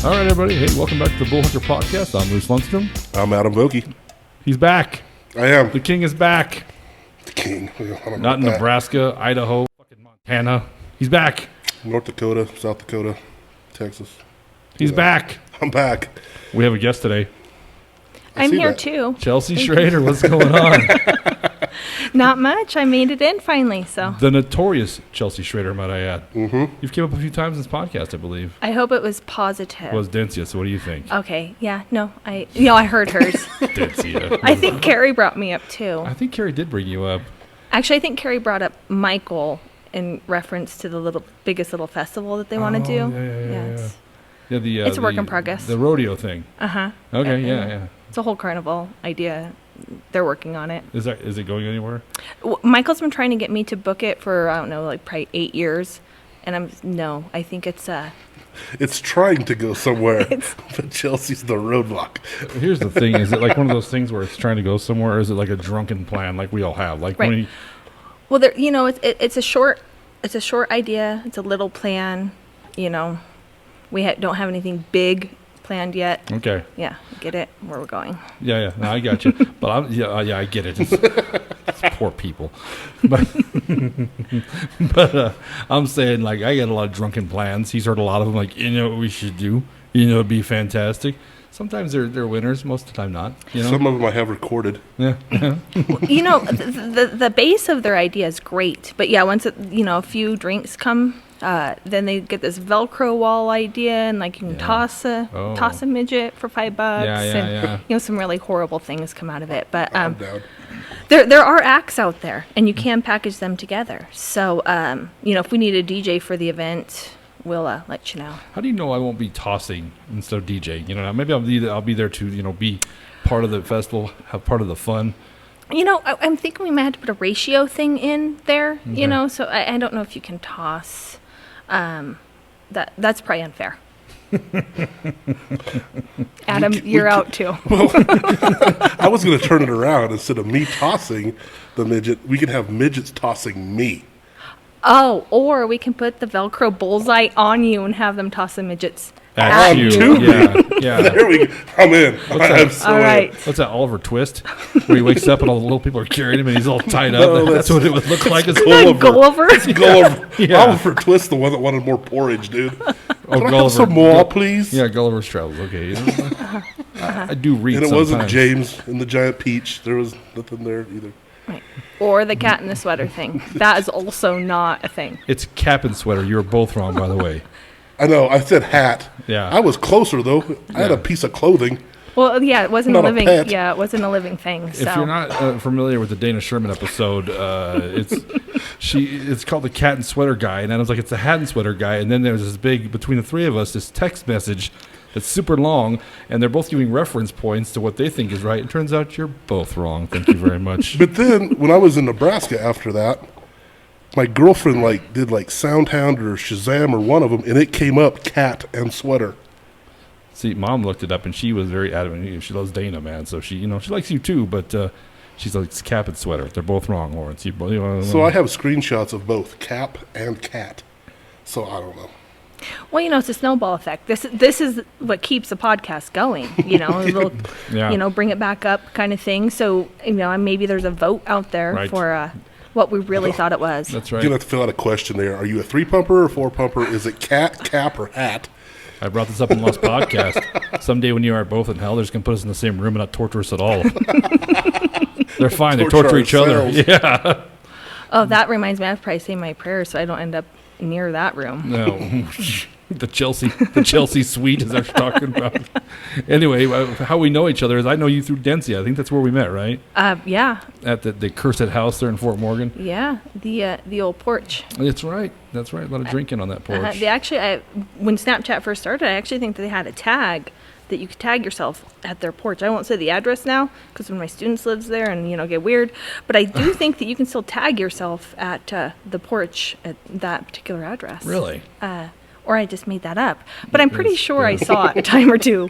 All right, everybody. Hey, welcome back to the Bullhucker podcast. I'm Bruce Lundstrom. I'm Adam Vokey. He's back. I am. The king is back. The king. Not in Nebraska, Idaho, fucking Montana. He's back. North Dakota, South Dakota, Texas. He's back. I'm back. We have a guest today. I'm here too. Chelsea Schraeder, what's going on? Not much. I made it in finally. So The notorious Chelsea Schraeder, might I add. Mm-hmm. You've came up a few times in this podcast, I believe. I hope it was positive. Was Dencia, so what do you think? Okay. Yeah. No. I heard hers. Dencia. I think Carrie brought me up too. I think Carrie did bring you up. Actually, I think Carrie brought up Michael in reference to the biggest little festival that they want to do. Yeah, It's a work in progress. The rodeo thing. Uh-huh. Okay, yeah. It's a whole carnival idea. They're working on it. Is it going anywhere? Michael's been trying to get me to book it for, I don't know, like probably 8 years. And I think it's It's trying to go somewhere, but Chelsea's the roadblock. Here's the thing: is it like one of those things where it's trying to go somewhere, or is it like a drunken plan, like we all have? Like right. when you, well, there, it's a short idea. It's a little plan. We don't have anything big planned yet. okay, Yeah, get it where we're going. yeah, no, I got you. But I get it. It's poor people, but I'm saying, like, I got a lot of drunken plans. He's heard a lot of them. Like, what we should do? It'd be fantastic. Sometimes they're winners. Most of the time, not. Some of them I have recorded. Yeah. The base of their idea is great, but yeah, once a few drinks come, then they get this Velcro wall idea, and like you can toss a midget for $5, and some really horrible things come out of it. But I'm down. there are acts out there, and you can package them together. So if we need a DJ for the event, we'll let you know. How do you know I won't be tossing instead of DJing? Maybe I'll be there to be part of the festival, have part of the fun. I'm thinking we might have to put a ratio thing in there. Okay. So I don't know if you can toss. That's probably unfair. Adam, you're out too. Well, I was going to turn it around. Instead of me tossing the midget, we can have midgets tossing me. Oh, or we can put the Velcro bullseye on you and have them toss the midgets At you. Yeah. There we go. I'm in. I'm so All right. in. What's that Oliver Twist? Where he wakes up and all the little people are carrying him and he's all tied up. No, That's what it would look like. Isn't that Gulliver? It's Gulliver. Yeah. Oliver Twist, the one that wanted more porridge, dude. Oh, Can I have some more, please? Yeah, Gulliver's Travels. Okay. I do read And it sometimes. wasn't James and the giant peach. There was nothing there either. Right. Or the cat in the sweater thing. That is also not a thing. It's cap and sweater. You were both wrong, by the way. I know. I said hat. Yeah. I was closer though. I had a piece of clothing. Well, yeah, it wasn't Not a a living. pet. Yeah, it wasn't a living thing. So. If you're not familiar with the Dana Sherman episode, it's called the Cat and Sweater Guy, and Adam's like, it's the hat and sweater guy, and then there's this big, between the three of us, this text message that's super long, and they're both giving reference points to what they think is right. It turns out you're both wrong. Thank you very much. But then when I was in Nebraska after that, my girlfriend did Soundhound or Shazam or one of them, and it came up cat and sweater. See, Mom looked it up, and she was very adamant. She loves Dana, man, so she likes you too, but she's like, it's cap and sweater. They're both wrong, Lawrence. So I have screenshots of both cap and cat. So I don't know. Well, it's a snowball effect. This is what keeps a podcast going. A little, Yeah. bring it back up kind of thing. So maybe there's a vote out there Right. for what we really thought it was. That's You're right. going to have to fill out a questionnaire. Are you a 3-pumper or 4-pumper? Is it cat, cap, or hat? I brought this up in the last podcast. Someday when you are both in hell, they're just going to put us in the same room and not torture us at all. They're fine. They torture each other. ourselves. Yeah. Oh, that reminds me. I have to probably say my prayers so I don't end up near that room. No. The Chelsea suite is that what you're talking about. Anyway, how we know each other is I know you through Dencia. I think that's where we met, right? Yeah. At the cursed house there in Fort Morgan. Yeah. The old porch. That's right. A lot of drinking on that porch. When Snapchat first started, I actually think that they had a tag that you could tag yourself at their porch. I won't say the address now because one of my students lives there and get weird. But I do think that you can still tag yourself at the porch at that particular address. Really? Or I just made that up. But I'm pretty sure I saw it a time or two.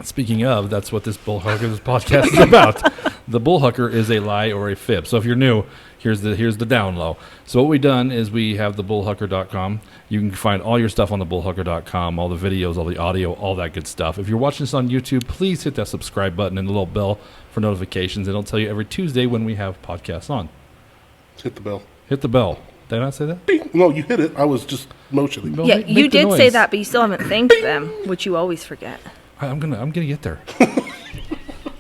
Speaking of, that's what this Bullhucker, this podcast is about. the Bullhucker is a lie or a fib. So if you're new, here's the down low. So what we've done is we have the bullhucker.com. You can find all your stuff on the bullhucker.com, all the videos, all the audio, all that good stuff. If you're watching this on YouTube, please hit that subscribe button and the little bell for notifications. It'll tell you every Tuesday when we have podcasts on. Hit the bell. Hit the bell. Did I not say that? Bing. No, you hit it. I was just motioning. Well, Yeah, make you the did say noise. that, but you still haven't thanked them, which you always forget. I'm gonna get there.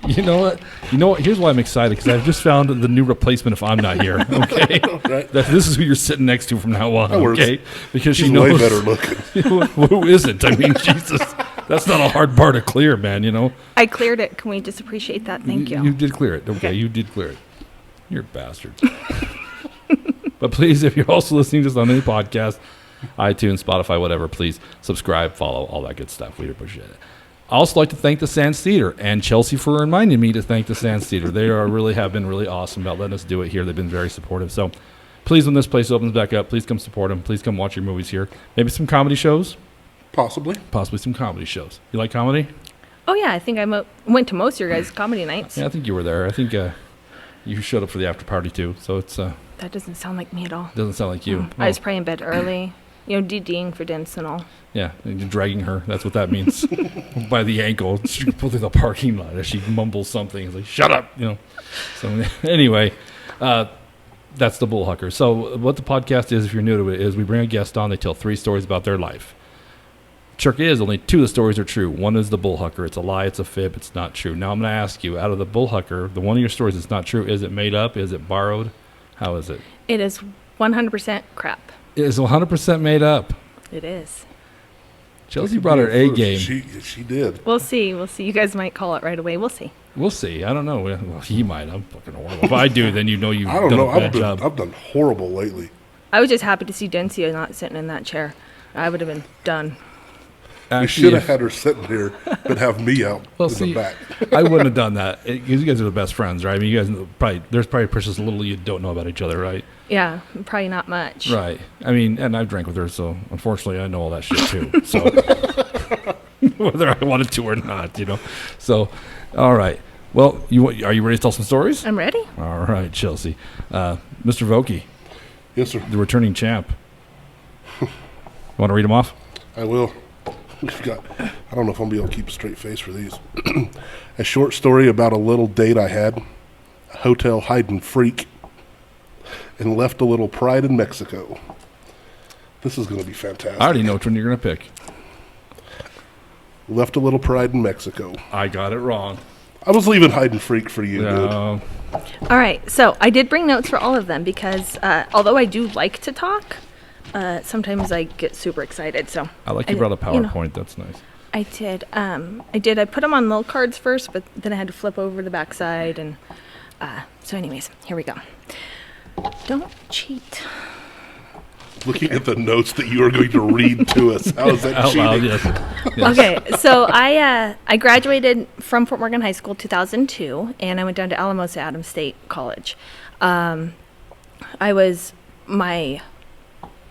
You know what? Here's why I'm excited, because I've just found the new replacement if I'm not here. Okay, Right. this is who you're sitting next to from now on. That works. Okay, because She's she knows way better looking. who isn't. I mean, Jesus, that's not a hard bar to clear, man. You know. I cleared it. Can we just appreciate that? Thank you. You did clear it. Okay, you did clear it. You're a bastard. But please, if you're also listening to this on any podcast, iTunes, Spotify, whatever, please subscribe, follow, all that good stuff. We appreciate it. I also like to thank the Sands Theater and Chelsea for reminding me to thank the Sands Theater. They have been really awesome about letting us do it here. They've been very supportive. So please, when this place opens back up, please come support them. Please come watch your movies here. Maybe some comedy shows. Possibly. Possibly some comedy shows. You like comedy? Oh, yeah. I think I went to most of your guys' comedy nights. Yeah, I think you were there. I think you showed up for the after party too. So it's That doesn't sound like me at all. doesn't sound like you. I was probably in bed early, DDing for dance and all. Yeah, and you're dragging her. That's what that means. By the ankle. She pulled through the parking lot as she mumbles something. It's like, shut up, So anyway, that's the Bullhucker. So what the podcast is, if you're new to it, is we bring a guest on. They tell 3 stories about their life. Trick is only 2 of the stories are true. One is the Bullhucker. It's a lie. It's a fib. It's not true. Now I'm going to ask you, out of the Bullhucker, the one of your stories that's not true, is it made up? Is it borrowed? How is it? It is 100% crap. It is 100% made up. It is. Chelsea brought her A game. She did. We'll see. You guys might call it right away. We'll see. We'll see. I don't know. Well, he might. I'm fucking horrible. If I do, then you've I don't done know. a bad job. I've done horrible lately. I was just happy to see Dencio not sitting in that chair. I would have been done. We should have had her sitting here, but have me out in the back. I wouldn't have done that. You guys are the best friends, right? I mean, you guys there's probably precious little you don't know about each other, right? Yeah, probably not much. Right. I mean, and I've drank with her, so unfortunately I know all that shit too. So whether I wanted to or not, So, all right. Well, are you ready to tell some stories? I'm ready. All right, Chelsea. Mr. Vokey, Yes, sir. the returning champ. You want to read them off? I will. We've got, I don't know if I'm going to be able to keep a straight face for these. A short story about a little date I had, a hotel hiding freak, and left a little pride in Mexico. This is going to be fantastic. I already know which one you're going to pick. Left a little pride in Mexico. I got it wrong. I was leaving hiding freak for you, dude. All right. So I did bring notes for all of them because although I do like to talk, sometimes I get super excited. So I like you brought a PowerPoint. That's nice. I did. I put them on little cards first, but then I had to flip over the backside. And so anyways, here we go. Don't cheat. Looking at the notes that you are going to read to us. How is that Out cheating? loud, yes. Yes. Okay, so I graduated from Fort Morgan High School 2002, and I went down to Alamosa Adams State College. I was my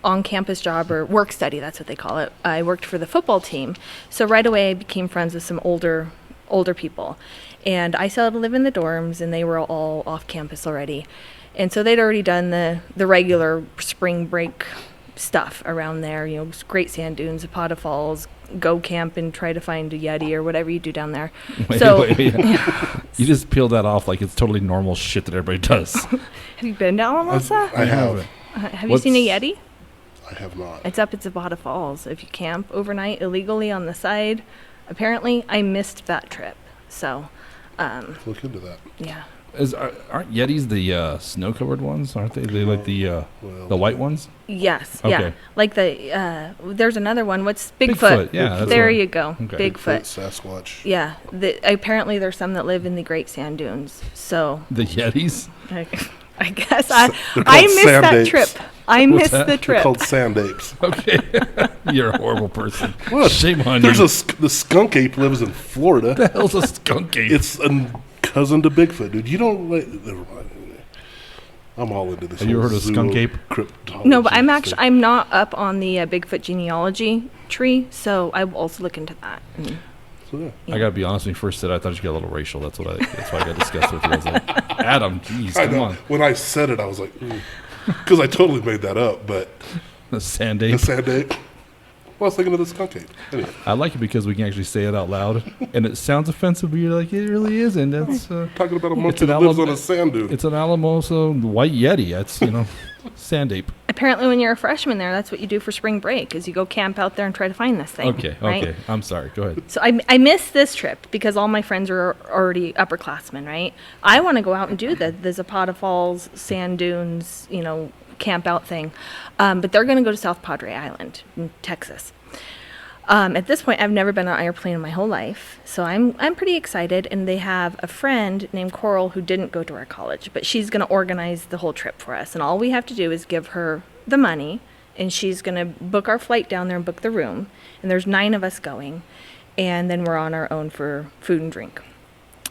on-campus job or work study, that's what they call it. I worked for the football team, so right away I became friends with some older people, and I still had to live in the dorms, and they were all off campus already. And so they'd already done the regular spring break stuff around there, great sand dunes, Zapata Falls, go camp and try to find a Yeti or whatever you do down there. Wait. You just peeled that off like it's totally normal shit that everybody does. Have you been to Alamosa? I have. Have you seen a Yeti? I have not. It's up at Zapata Falls. If you camp overnight illegally on the side, apparently I missed that trip. So, Look into that. yeah. Aren't Yetis the snow-covered ones? Aren't they? They like the white ones? Yes. Okay. Yeah. Like there's another one. What's Bigfoot? Yeah. That's There what- you go. Okay. Bigfoot. Sasquatch. Yeah. Apparently there's some that live in the Great Sand Dunes. So The Yetis? I guess They're I called missed sand that apes. trip. I missed that? the They're trip. called sand apes. Okay. You're a horrible person. What? Shame on There's you. the skunk ape lives in Florida. The hell's a skunk ape? It's a cousin to Bigfoot, dude. You don't like. Never mind. I'm all into this. Have you whole heard of skunk ape? cryptology No, but stuff. I'm not up on the Bigfoot genealogy tree, so I will also look into that. So, yeah. Yeah. I gotta be honest. When you first said it, I thought you got a little racial. That's why I got disgusted with you. I was like, Adam, jeez, I come know. on. When I said it, I was like, because I totally made that up, but The sand the ape. sand ape. Well, I was thinking of the skunk ape. Anyway, I like it because we can actually say it out loud, and it sounds offensive, but you're like, it really isn't. That's talking about a It's monkey an that lives Alamo- on a sand dune. it's an Alamosa white yeti. That's sand ape. Apparently, when you're a freshman there, that's what you do for spring break, is you go camp out there and try to find this thing. Okay, right? okay. I'm sorry. Go ahead. So I missed this trip because all my friends are already upperclassmen, right? I want to go out and do the Zapata Falls, sand dunes, camp out thing. But they're going to go to South Padre Island in Texas. At this point, I've never been on an airplane in my whole life, so I'm pretty excited. And they have a friend named Coral who didn't go to our college, but she's going to organize the whole trip for us. And all we have to do is give her the money, and she's going to book our flight down there and book the room. And there's 9 of us going, and then we're on our own for food and drink.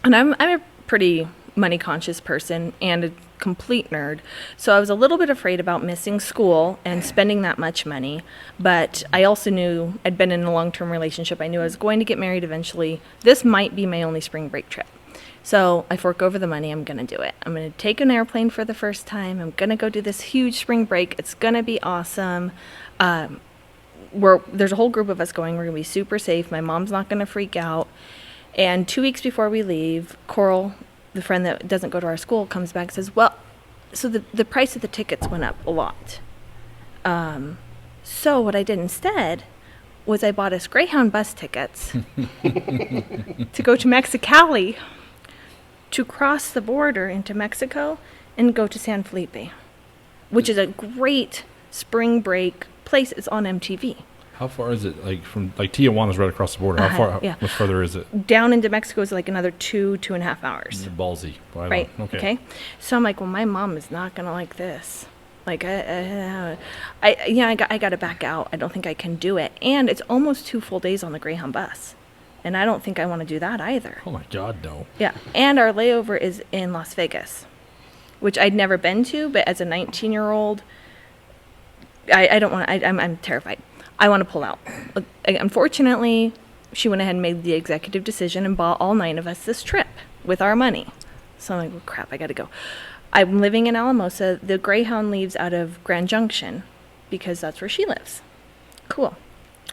And I'm a pretty money conscious person and a complete nerd, so I was a little bit afraid about missing school and spending that much money, but I also knew I'd been in a long-term relationship. I knew I was going to get married eventually. This might be my only spring break trip, so I fork over the money. I'm going to do it. I'm going to take an airplane for the first time. I'm going to go do this huge spring break. It's going to be awesome. There's a whole group of us going. We're going to be super safe. My mom's not going to freak out. And 2 weeks before we leave, Coral, the friend that doesn't go to our school, comes back and says, well, so the price of the tickets went up a lot. So what I did instead was I bought us Greyhound bus tickets to go to Mexicali to cross the border into Mexico and go to San Felipe, which is a great spring break place. It's on MTV. How far is it? Like from Tijuana's right across the border. How far? Yeah. Much further is it? Down into Mexico is like another 2.5 hours. Ballsy. Well, Right. Okay. So I'm like, well, my mom is not gonna like this. Like, I got to back out. I don't think I can do it. And it's almost 2 full days on the Greyhound bus, and I don't think I want to do that either. Oh my God, no. Yeah. And our layover is in Las Vegas, which I'd never been to, but as a 19-year-old, I don't want. I'm terrified. I want to pull out. Unfortunately, she went ahead and made the executive decision and bought all 9 of us this trip with our money. So I'm like, well, crap, I got to go. I'm living in Alamosa. The Greyhound leaves out of Grand Junction because that's where she lives. Cool.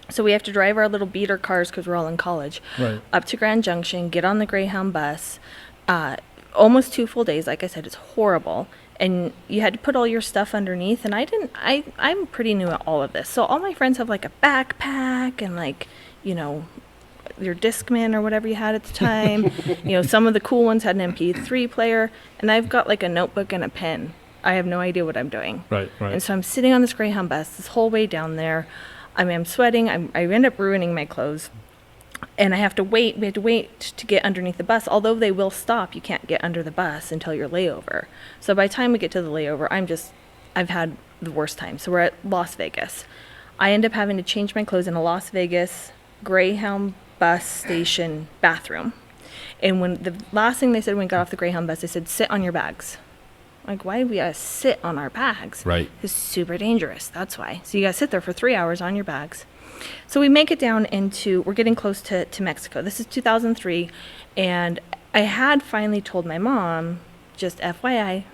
So we have to drive our little beater cars because we're all in college Right. up to Grand Junction, get on the Greyhound bus. Almost 2 full days. Like I said, it's horrible. And you had to put all your stuff underneath, and I'm pretty new at all of this. So all my friends have like a backpack and like, your Discman or whatever you had at the time. Some of the cool ones had an MP3 player, and I've got like a notebook and a pen. I have no idea what I'm doing. Right. And so I'm sitting on this Greyhound bus this whole way down there. I'm sweating. I end up ruining my clothes. And I have to wait. We have to wait to get underneath the bus. Although they will stop, you can't get under the bus until your layover. So by the time we get to the layover, I've had the worst time. So we're at Las Vegas. I end up having to change my clothes in a Las Vegas Greyhound bus station bathroom. And when the last thing they said when we got off the Greyhound bus, they said, sit on your bags. Like, why do we gotta sit on our bags? Right. It's super dangerous. That's why. So you gotta sit there for 3 hours on your bags. So we make it down we're getting close to Mexico. This is 2003, and I had finally told my mom, just FYI,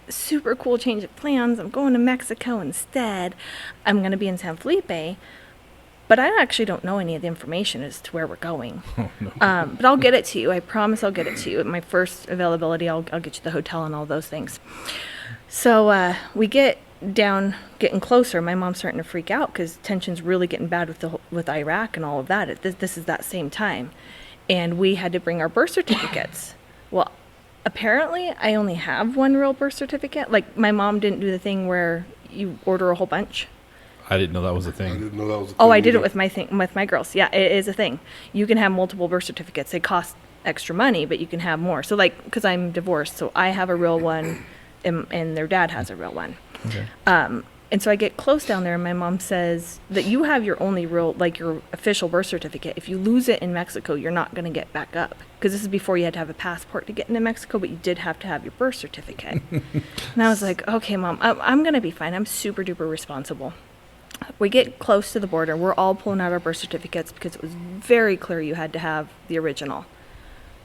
super cool change of plans. I'm going to Mexico instead. I'm going to be in San Felipe, but I actually don't know any of the information as to where we're going. Oh, no. But I'll get it to you. I promise I'll get it to you. At my first availability, I'll get you the hotel and all those things. So we get down, getting closer. My mom's starting to freak out because tension's really getting bad with Iraq and all of that. This is that same time, and we had to bring our birth certificates. Well, apparently I only have one real birth certificate. Like, my mom didn't do the thing where you order a whole bunch. I didn't know that was a I thing. didn't know that was a thing. Oh, I did it either. with my girls. Yeah, it is a thing. You can have multiple birth certificates. They cost extra money, but you can have more. So, like, because I'm divorced, so I have a real one, and their dad has a real one. Okay. And so I get close down there, and my mom says that you have your only real, like, your official birth certificate. If you lose it in Mexico, you're not going to get back up. Because this is before you had to have a passport to get into Mexico, but you did have to have your birth certificate. And I was like, okay, Mom, I'm going to be fine. I'm super duper responsible. We get close to the border. We're all pulling out our birth certificates because it was very clear you had to have the original.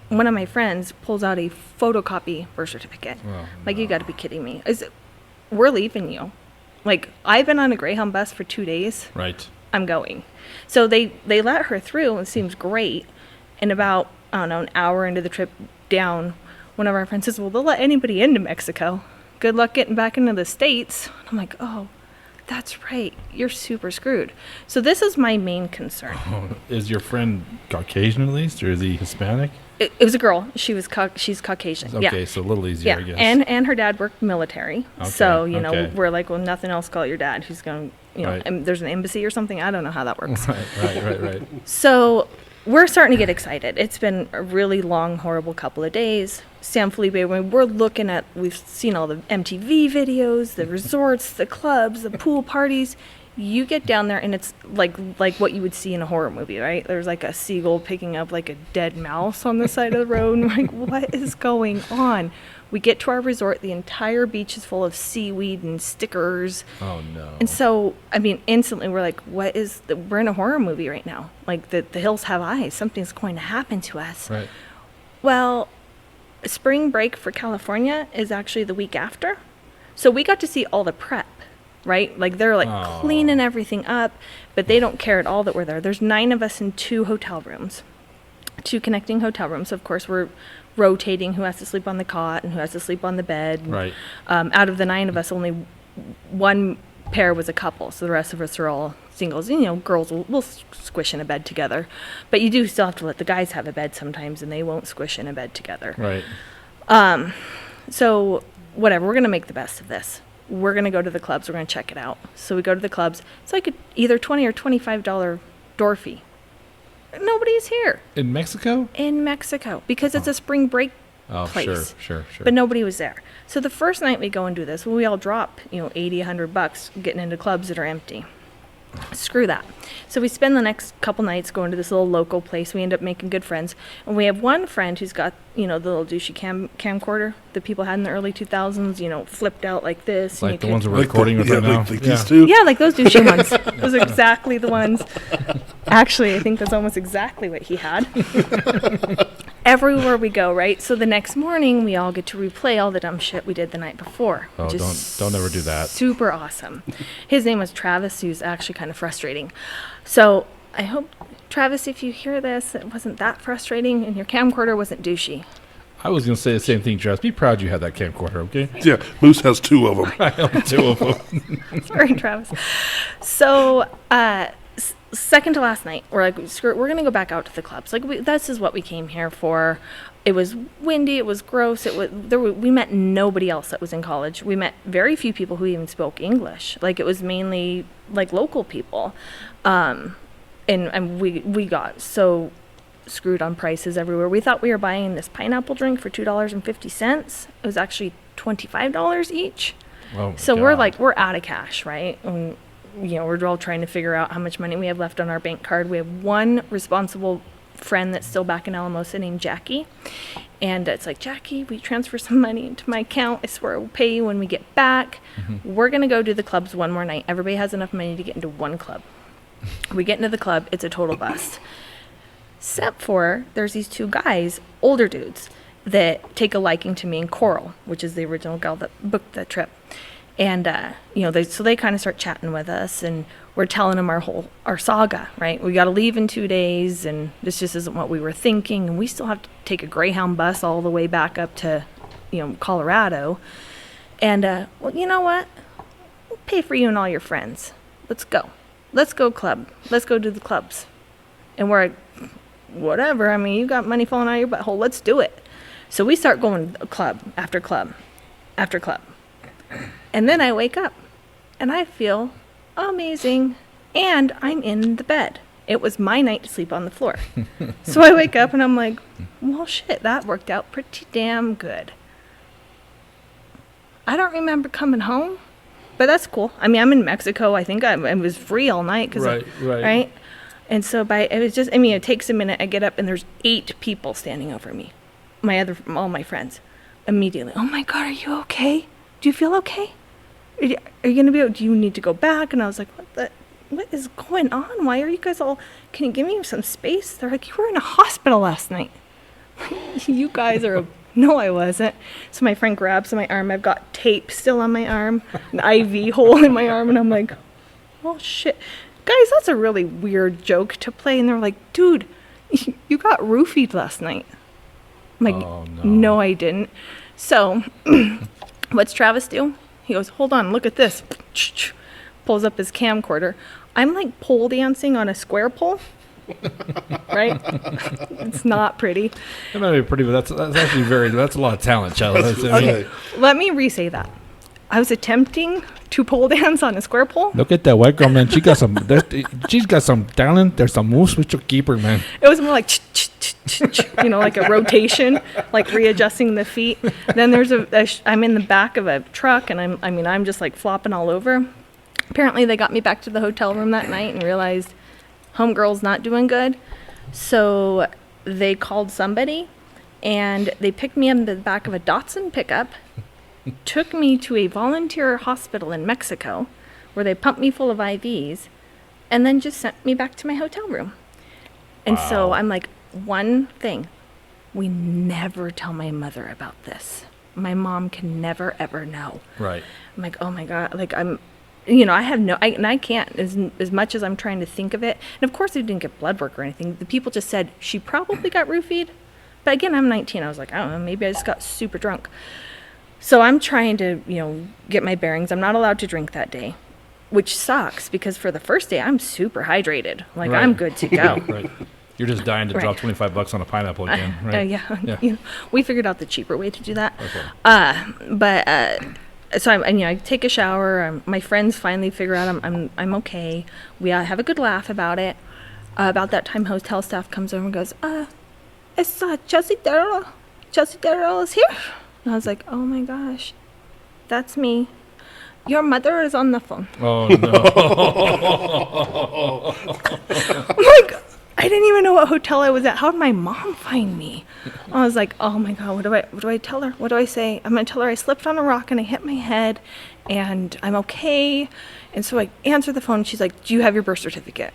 One of my friends pulls out a photocopy birth certificate. Oh, Like, you got to be kidding me. We're leaving you. Like, I've been on a Greyhound bus for 2 days. Right. I'm going. So they let her through. It seems great. And about, I don't know, an hour into the trip down, one of our friends says, well, they'll let anybody into Mexico. Good luck getting back into the States. I'm like, oh, that's right. You're super screwed. So this is my main concern. Oh, is your friend Caucasian at least, or is he Hispanic? It was a girl. She's Caucasian. Okay, Yeah. so a little easier, I guess. And her dad worked military. So, Okay, you know, okay. we're like, well, nothing else, call your dad. Who's going, you know, Right. and there's an embassy or something. I don't know how that works. Right. So we're starting to get excited. It's been a really long, horrible couple of days. San Felipe, when we're looking at, we've seen all the MTV videos, the resorts, the clubs, the pool parties. You get down there and it's like what you would see in a horror movie, right? There's like a seagull picking up like a dead mouse on the side of the road. And we're like, what is going on? We get to our resort. The entire beach is full of seaweed and stickers. Oh, no. And so, I mean, instantly we're like, we're in a horror movie right now. Like, the hills have eyes. Something's going to happen to us. Right. Well, spring break for California is actually the week after. So we got to see all the prep, right? Like, they're like Oh. cleaning everything up, but they don't care at all that we're there. There's 9 of us in 2 hotel rooms, 2 connecting hotel rooms. Of course, we're rotating who has to sleep on the cot and who has to sleep on the bed. Right. Out of the 9 of us, only one pair was a couple, so the rest of us are all singles. You know, girls will squish in a bed together, but you do still have to let the guys have a bed sometimes, and they won't squish in a bed together. Right. So whatever, we're gonna make the best of this. We're gonna go to the clubs. We're gonna check it out. So we go to the clubs. It's like either $20 or $25 door fee. Nobody's here In Mexico? in Mexico because it's a spring break Oh, place. sure. But nobody was there. So the first night we go and do this, we all drop, you know, 80, $100 getting into clubs that are empty. Screw that. So we spend the next couple nights going to this little local place. We end up making good friends. And we have one friend who's got, you know, the little douchey camcorder that people had in the early 2000s, you know, flipped out like this. and Like you the ones could- we're recording with right now? like these two. Yeah, like those douchey ones. Those are exactly the ones. Actually, I think that's almost exactly what he had. Everywhere we go, right? So the next morning, we all get to replay all the dumb shit we did the night before. Oh, which is don't ever do that. Super awesome. His name was Travis, who's actually kind of frustrating. So I hope, Travis, if you hear this, it wasn't that frustrating and your camcorder wasn't douchey. I was going to say the same thing, Travis. Be proud you had that camcorder, okay? Yeah, Moose has 2 of them. I own 2 of them. Sorry, Travis. So, second to last night, we're like, screw it, we're gonna go back out to the clubs. Like, this is what we came here for. It was windy. It was gross. We met nobody else that was in college. We met very few people who even spoke English. Like, it was mainly like local people, and we got so screwed on prices everywhere. We thought we were buying this pineapple drink for $2.50. It was actually $25 each. Oh, my So God. we're out of cash, right? And, you know, we're all trying to figure out how much money we have left on our bank card. We have one responsible friend that's still back in Alamosa named Jackie. And it's like, Jackie, we transfer some money into my account. I swear we'll pay you when we get back. We're going to go do the clubs one more night. Everybody has enough money to get into one club. We get into the club. It's a total bust. Except for there's these 2 guys, older dudes, that take a liking to me and Coral, which is the original gal that booked the trip. And, you know, they kind of start chatting with us, and we're telling them our saga, right? We got to leave in 2 days, and this just isn't what we were thinking. And we still have to take a Greyhound bus all the way back up to, you know, Colorado. And, well, you know what? We'll pay for you and all your friends. Let's go. Let's go club. Let's go do the clubs. And we're like, whatever. I mean, you got money falling out of your butthole. Let's do it. So we start going club after club after club. And then I wake up and I feel amazing. And I'm in the bed. It was my night to sleep on the floor. So I wake up and I'm like, well, shit, that worked out pretty damn good. I don't remember coming home, but that's cool. I mean, I'm in Mexico. I think I was free all night. Right. And so it takes a minute. I get up and there's 8 people standing over me. All my friends. Immediately, oh my God, are you okay? Do you feel okay? Are you going to do you need to go back? And I was like, what the? what is going on? Why are you guys all, can you give me some space? They're like, you were in a hospital last night. You guys are, no, I wasn't. So my friend grabs my arm. I've got tape still on my arm, an IV hole in my arm. And I'm like, oh shit. Guys, that's a really weird joke to play. And they're like, dude, you got roofied last night. I'm like, Oh, no. no, I didn't. So what's Travis do? He goes, hold on, look at this. Pulls up his camcorder. I'm like pole dancing on a square pole. Right? It's not pretty. That might be pretty, but that's actually that's a lot of talent, child. Okay. Let me re-say that. I was attempting to pole dance on a square pole. Look at that white girl, man. She's got some talent. There's some moves with your keeper, man. It was more like, like a rotation, like readjusting the feet. Then there's I'm in the back of a truck, and I'm just like flopping all over. Apparently, they got me back to the hotel room that night and realized homegirl's not doing good. So they called somebody, and they picked me up in the back of a Datsun pickup, took me to a volunteer hospital in Mexico, where they pumped me full of IVs, and then just sent me back to my hotel room. And so I'm like, one thing, we never tell my mother about this. My mom can never, ever know. Right. I'm like, oh my God, like I have I can't, as much as I'm trying to think of it. And of course I didn't get blood work or anything. The people just said, she probably got roofied. But again, I'm 19. I was like, I don't know, maybe I just got super drunk. So I'm trying to, get my bearings. I'm not allowed to drink that day, which sucks because for the first day, I'm super hydrated. Like, Right. I'm good to go. Right. You're just dying to Right. drop $25 on a pineapple again, right? Yeah. We figured out the cheaper way to do that. Okay. So I take a shower. My friends finally figure out I'm okay. We have a good laugh about it. About that time, hotel staff comes over and goes, it's Chelsea Darrell. Chelsea Darrell is here. And I was like, oh my gosh, that's me. Your mother is on the phone. Oh, no. I'm like, I didn't even know what hotel I was at. How did my mom find me? I was like, oh my God, what do I tell her? What do I say? I'm going to tell her I slipped on a rock and I hit my head and I'm okay. And so I answer the phone and she's like, do you have your birth certificate?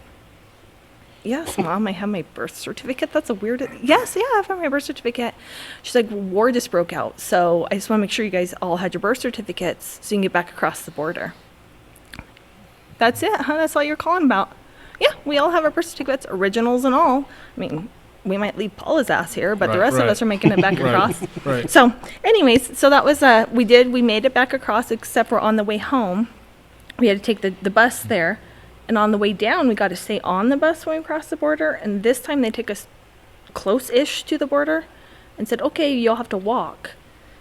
Yes, Mom, I have my birth certificate. That's a weird... Yes, yeah, I have my birth certificate. She's like, war just broke out. So I just want to make sure you guys all had your birth certificates so you can get back across the border. That's it, huh? That's all you're calling about. Yeah, we all have our birth certificates, originals and all. I mean, we might leave Paula's ass here, but the rest of us are making it back across. Right. So anyways, so that was, we made it back across, except for on the way home. We had to take the bus there. And on the way down, we got to stay on the bus when we crossed the border. And this time they took us close-ish to the border and said, okay, you'll have to walk.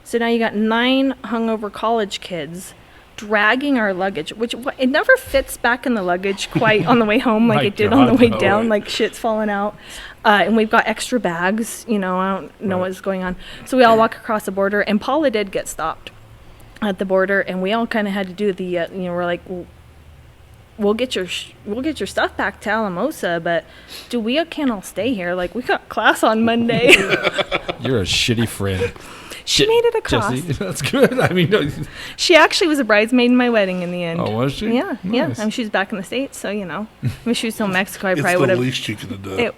So now you got 9 hungover college kids dragging our luggage, which it never fits back in the luggage quite on the way home like it did on the way down, like shit's falling out. And we've got extra bags, I don't know what's going on. So we all walk across the border, and Paula did get stopped at the border, and we all kind of had to do the, we're like, well, we'll get your stuff back to Alamosa, but we can't all stay here. Like, we got class on Monday. You're a shitty friend. She made it across. Jesse, that's good. I mean, no, She actually was a bridesmaid in my wedding in the end. oh, was she? Yeah, yeah. Nice. I mean, she was back in the States, so, if she was still in Mexico, I It's probably the would have. least you could have done.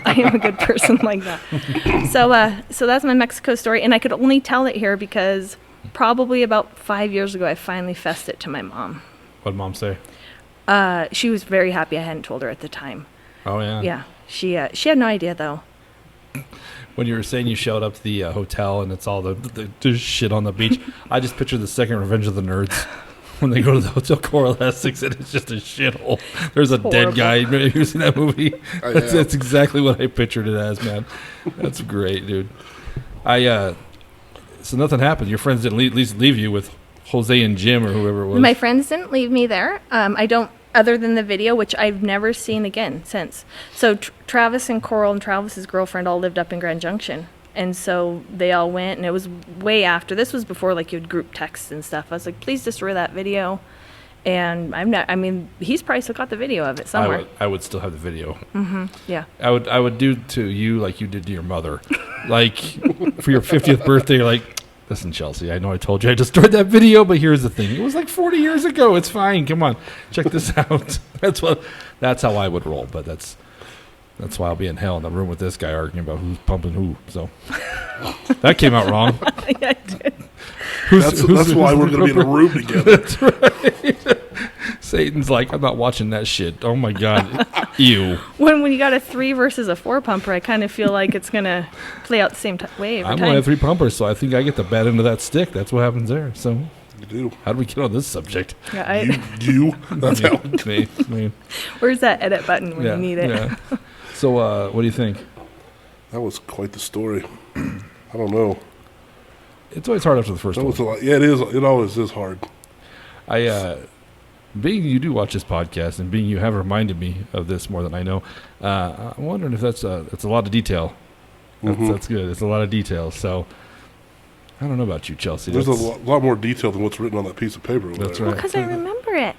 I am a good person like that. So that's my Mexico story, and I could only tell it here because probably about 5 years ago, I finally fessed it to my mom. What'd Mom say? She was very happy I hadn't told her at the time. Oh, yeah. Yeah, she had no idea though. When you were saying you showed up to the hotel and it's all the shit on the beach, I just pictured the second Revenge of the Nerds. When they go to the Hotel Coralescix and it's just a shithole. There's a dead guy. Have you seen that movie? That's exactly what I pictured it as, man. That's great, dude. So nothing happened. Your friends didn't at least leave you with Jose and Jim or whoever it was. My friends didn't leave me there. I don't, other than the video, which I've never seen again since. So Travis and Coral and Travis's girlfriend all lived up in Grand Junction. And so they all went, and it was way after. This was before, like, you'd group texts and stuff. I was like, please destroy that video. And he's probably still got the video of it somewhere. I would still have the video. Mm-hmm. Yeah. I would do to you like you did to your mother. Like, for your 50th birthday, you're like, Listen, Chelsea, I know I told you I destroyed that video, but here's the thing. It was like 40 years ago. It's fine. Come on. Check this out. That's how I would roll, but that's why I'll be in hell in the room with this guy arguing about who's pumping who. So that came out wrong. Yeah, I did. That's why we're going to be in a room together. That's right. Satan's like, I'm not watching that shit. Oh my God. Ew. When you got a 3 versus a 4 pumper, I kind of feel like it's going to play out the same way every I'm time. only a 3 pumper, so I think I get the bad end of that stick. That's what happens there. So You do. how do we get on this subject? Yeah, You. That's how. Me. where's that edit button when you need it? Yeah. So what do you think? That was quite the story. I don't know. It's always hard after the first That one. was a lot. Yeah, it is. It always is hard. Being you do watch this podcast and being you have reminded me of this more than I know, I'm wondering if that's a lot of detail. That's good. It's a lot of detail. So I don't know about you, Chelsea. There's a lot more detail than what's written on that piece of paper. Over That's there. right. Because I remember it.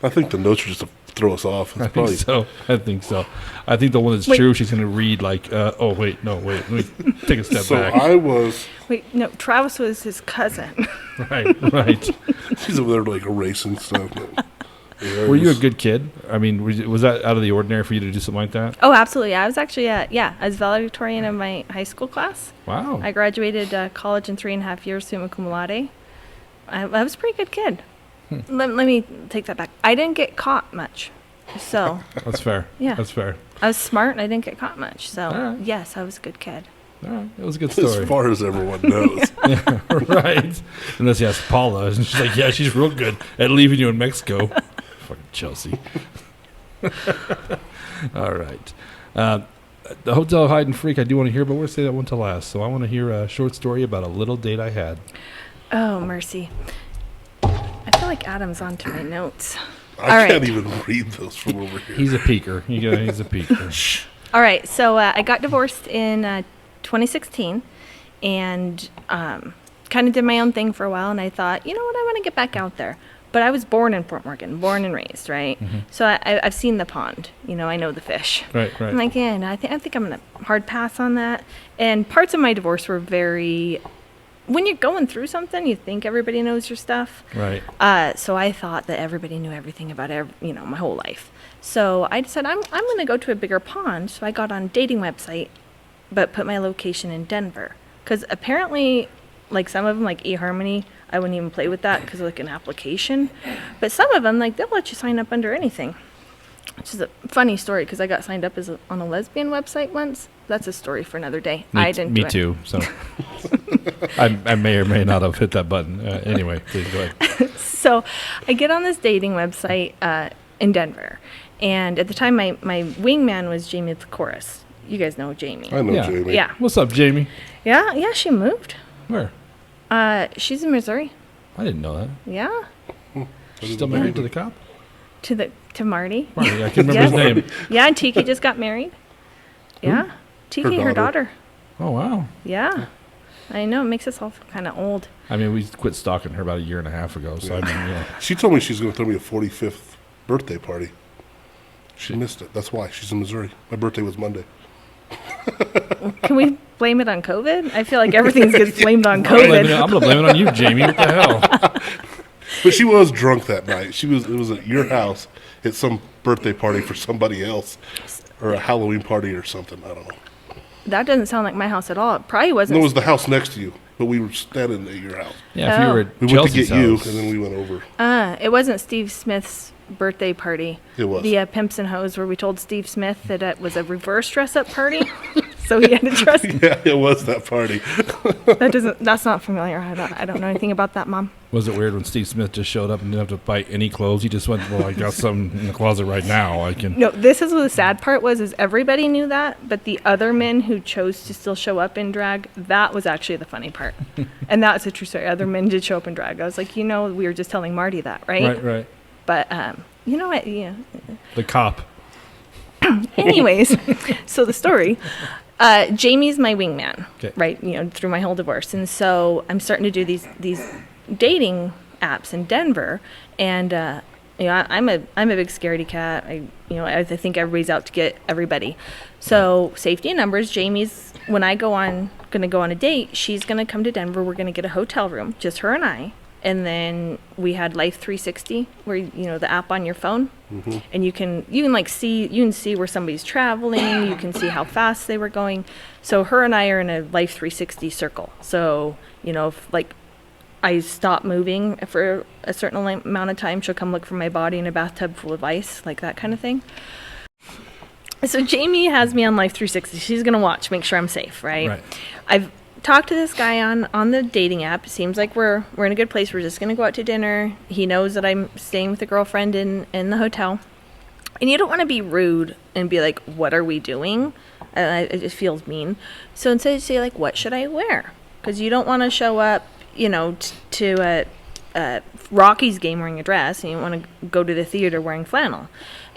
I think the notes are just to throw us off. It's I think so. I think the one that's Wait. true, she's going to read like, wait. Let me take a step So back. I was. Wait, no, Travis was his cousin. Right. She's over there like erasing stuff. Yeah, Were you a good kid? I mean, was that out of the ordinary for you to do something like that? Oh, absolutely. I was actually, I was valedictorian of my high school class. Wow. I graduated college in 3.5 years, summa cum laude. I was a pretty good kid. Let me take that back. I didn't get caught much. So, That's fair. Yeah. That's fair. I was smart and I didn't get caught much. So, All right. yes, I was a good kid. All right. It was a good As story. far as everyone knows. Right. Unless you ask Paula, and she's like, yeah, she's real good at leaving you in Mexico. Fucking Chelsea. All right. The Hotel Hide and Freak, I do want to hear, but we're going to say that one to last. So I want to hear a short story about a little date I had. Oh, mercy. I feel like Adam's onto my notes. I All can't right. even read those from over here. He's a peeker. He's a peeker. All right, so I got divorced in 2016 and kind of did my own thing for a while. And I thought, you know what, I want to get back out there. But I was born in Fort Morgan, born and raised, right? So I've seen the pond. You know, I know the fish. Right. I'm like, yeah, no, I think I'm going to hard pass on that. And parts of my divorce were very... When you're going through something, you think everybody knows your stuff. Right. So I thought that everybody knew everything about my whole life. So I decided I'm going to go to a bigger pond. So I got on a dating website, but put my location in Denver. Because apparently, like some of them, like eHarmony, I wouldn't even play with that because of like an application. But some of them, like they'll let you sign up under anything. Which is a funny story because I got signed up on a lesbian website once. That's a story for another day. I didn't do Me it. too. So I may or may not have hit that button. Anyway, please go ahead. So I get on this dating website in Denver. And at the time, my wingman was Jamie the Chorus. You guys know Jamie. I know Yeah. Jamie. Yeah. What's up, Jamie? Yeah, she moved. Where? She's in Missouri. I didn't know that. Yeah. She's still married to the cop? To Marty. Marty, I can't remember his name. Yeah, and Tiki just got married. Yeah. Tiki, her daughter. Oh, wow. Yeah. I know, it makes us all feel kind of old. I mean, we quit stalking her about a year and a half ago. So, I mean, yeah. She told me she's going to throw me a 45th birthday party. She missed it. That's why. She's in Missouri. My birthday was Monday. Can we blame it on COVID? I feel like everything gets blamed on I'm going COVID. to blame it on you, Jamie. What the hell? But she was drunk that night. It was at your house at some birthday party for somebody else or a Halloween party or something. I don't know. That doesn't sound like my house at all. It probably wasn't. No, it was the house next to you, but we were standing at your house. Yeah, if you were at We went to Chelsea's get you, house. and then we went over. It wasn't Steve Smith's birthday party. It was. The Pimps and Hoes, where we told Steve Smith that it was a reverse dress-up party, so he had to dress. Yeah, it was that party. That's not familiar. I don't know anything about that, Mom. Was it weird when Steve Smith just showed up and didn't have to buy any clothes? He just went, well, I got some in the closet right now. I can. No, this is what the sad part was, is everybody knew that, but the other men who chose to still show up in drag, that was actually the funny part. And that's a true story. Other men did show up in drag. I was like, we were just telling Marty that, right? Right. But, you know what? Yeah. The cop. Anyways, so the story, Jamie's my wingman, Okay. right? Through my whole divorce. And so I'm starting to do these dating apps in Denver. And I'm a big scaredy cat. I think everybody's out to get everybody. So safety in numbers. Jamie's, when I gonna go on a date, she's gonna come to Denver. We're gonna get a hotel room, just her and I. And then we had Life 360, where the app on your phone, and you can see where somebody's traveling. You can see how fast they were going. So her and I are in a Life 360 circle. So if I stop moving for a certain amount of time, she'll come look for my body in a bathtub full of ice, like that kind of thing. So Jamie has me on Life 360. She's gonna watch, make sure I'm safe, right? I've talked to this guy on the dating app. It seems like we're in a good place. We're just gonna go out to dinner. He knows that I'm staying with a girlfriend in the hotel, and you don't want to be rude and be like, "What are we doing?" It just feels mean. So instead, you say like, "What should I wear?" Because you don't want to show up, to a Rockies game wearing a dress, and you want to go to the theater wearing flannel.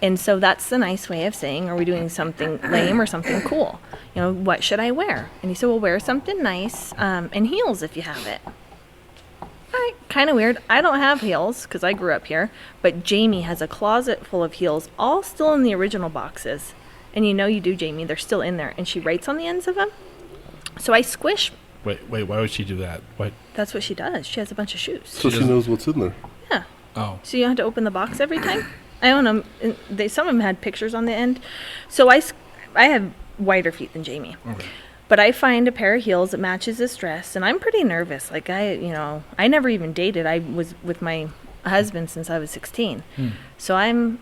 And so that's the nice way of saying, are we doing something lame or something cool? What should I wear? And he said, well, wear something nice, and heels if you have it. All right, kind of weird. I don't have heels because I grew up here, but Jamie has a closet full of heels, all still in the original boxes. And you do, Jamie, they're still in there. And she writes on the ends of them. So I squish. Wait, why would she do that? What? That's what she does. She has a bunch of shoes. So she knows what's in there. Yeah. Oh. So you have to open the box every time? I don't know. Some of them had pictures on the end. So I have wider feet than Jamie. Okay. But I find a pair of heels that matches this dress, and I'm pretty nervous. Like I never even dated. I was with my husband since I was 16. So I'm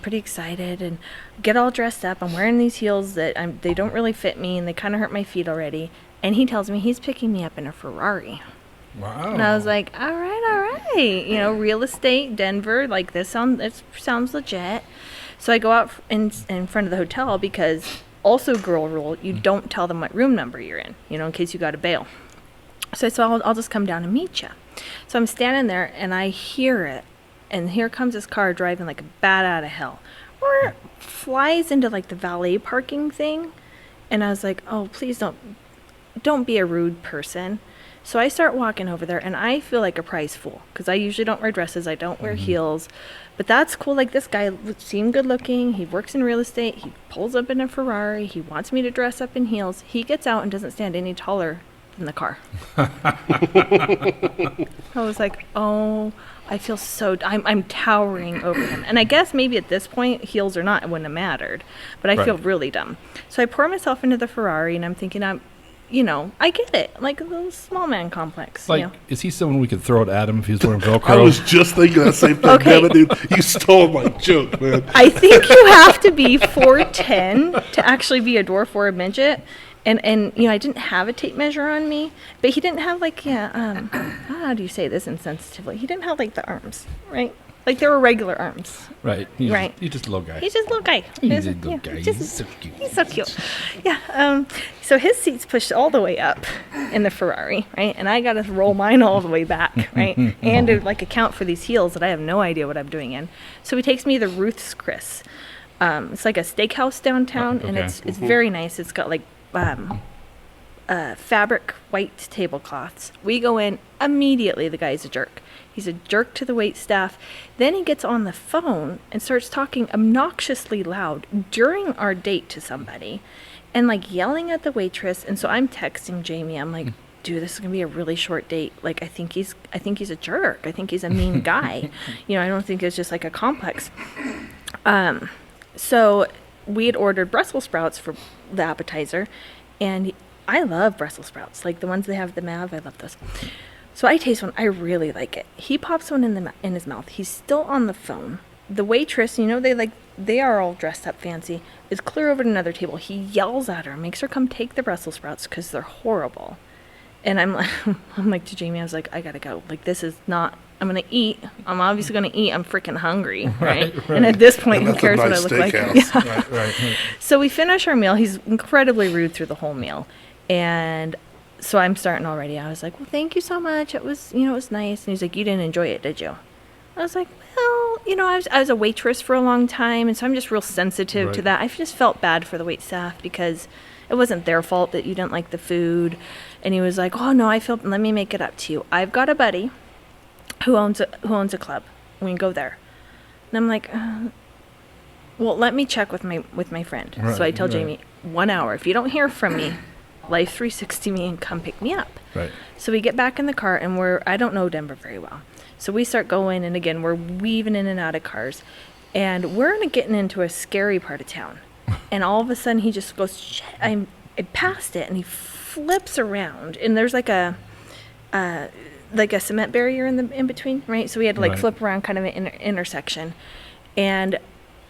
pretty excited and get all dressed up. I'm wearing these heels that they don't really fit me, and they kind of hurt my feet already. And he tells me he's picking me up in a Ferrari. Wow. And I was like, all right. Real estate, Denver, like it sounds legit. So I go out in front of the hotel because also girl rule, you don't tell them what room number you're in case you got to bail. So I said, I'll just come down and meet you. So I'm standing there and I hear it. And here comes this car driving like a bat out of hell. Or flies into like the valet parking thing. And I was like, oh, please don't be a rude person. So I start walking over there, and I feel like a prize fool because I usually don't wear dresses. I don't wear heels. But that's cool. Like, this guy seemed good looking. He works in real estate. He pulls up in a Ferrari. He wants me to dress up in heels. He gets out and doesn't stand any taller than the car. I was like, oh, I feel so... I'm towering over him. And I guess maybe at this point, heels or not, it wouldn't have mattered. But I feel really dumb. So I pour myself into the Ferrari, and I'm thinking, I get it. Like a little small man complex. Like, is he someone we could throw it at him if he was wearing Velcro? I was just thinking that same thing. Okay. Damn it, dude. You stole my joke, man. I think you have to be 4'10" to actually be a dwarf or a midget. And I didn't have a tape measure on me, but he didn't have how do you say this insensitively? He didn't have like the arms, right? Like they were regular arms. Right. He's just a little guy. He's just a little guy. He's a little guy. He's so cute. He's so cute. Yeah. So his seat's pushed all the way up in the Ferrari, right? And I got to roll mine all the way back, right? And to account for these heels that I have no idea what I'm doing in. So he takes me to Ruth's Chris. It's like a steakhouse downtown, and it's very nice. It's got like fabric white tablecloths. We go in immediately. The guy's a jerk. He's a jerk to the wait staff. Then he gets on the phone and starts talking obnoxiously loud during our date to somebody and like yelling at the waitress. And so I'm texting Jamie. I'm like, dude, this is going to be a really short date. Like, I think he's a jerk. I think he's a mean guy. I don't think it's just like a complex. So we had ordered Brussels sprouts for the appetizer, and I love Brussels sprouts. Like the ones they have at the Mav, I love those. So I taste one. I really like it. He pops one in his mouth. He's still on the phone. The waitress, they are all dressed up fancy, is clear over to another table. He yells at her, makes her come take the Brussels sprouts because they're horrible. And I'm like to Jamie, I was like, I gotta go. Like, this is not. I'm gonna eat. I'm obviously gonna eat. I'm freaking hungry, right? And at this point, who cares what I look like? Yeah. Right. So we finish our meal. He's incredibly rude through the whole meal, and so I'm starting already. I was like, well, thank you so much. It was, it was nice. And he's like, you didn't enjoy it, did you? I was like, well, I was a waitress for a long time, and so I'm just real sensitive to that. I just felt bad for the wait staff because it wasn't their fault that you didn't like the food. And he was like, oh no, let me make it up to you. I've got a buddy who owns a club. We can go there. And I'm like, well, let me check with my friend. Right, So I tell right. Jamie, 1 hour. If you don't hear from me, Life 360 me and come pick me up. Right. So we get back in the car, and I don't know Denver very well. So we start going, and again, we're weaving in and out of cars. And we're getting into a scary part of town. And all of a sudden, he just goes, shit, I passed it. And he flips around. And there's like a cement barrier in between, right? So we had to Right. flip around kind of an intersection. And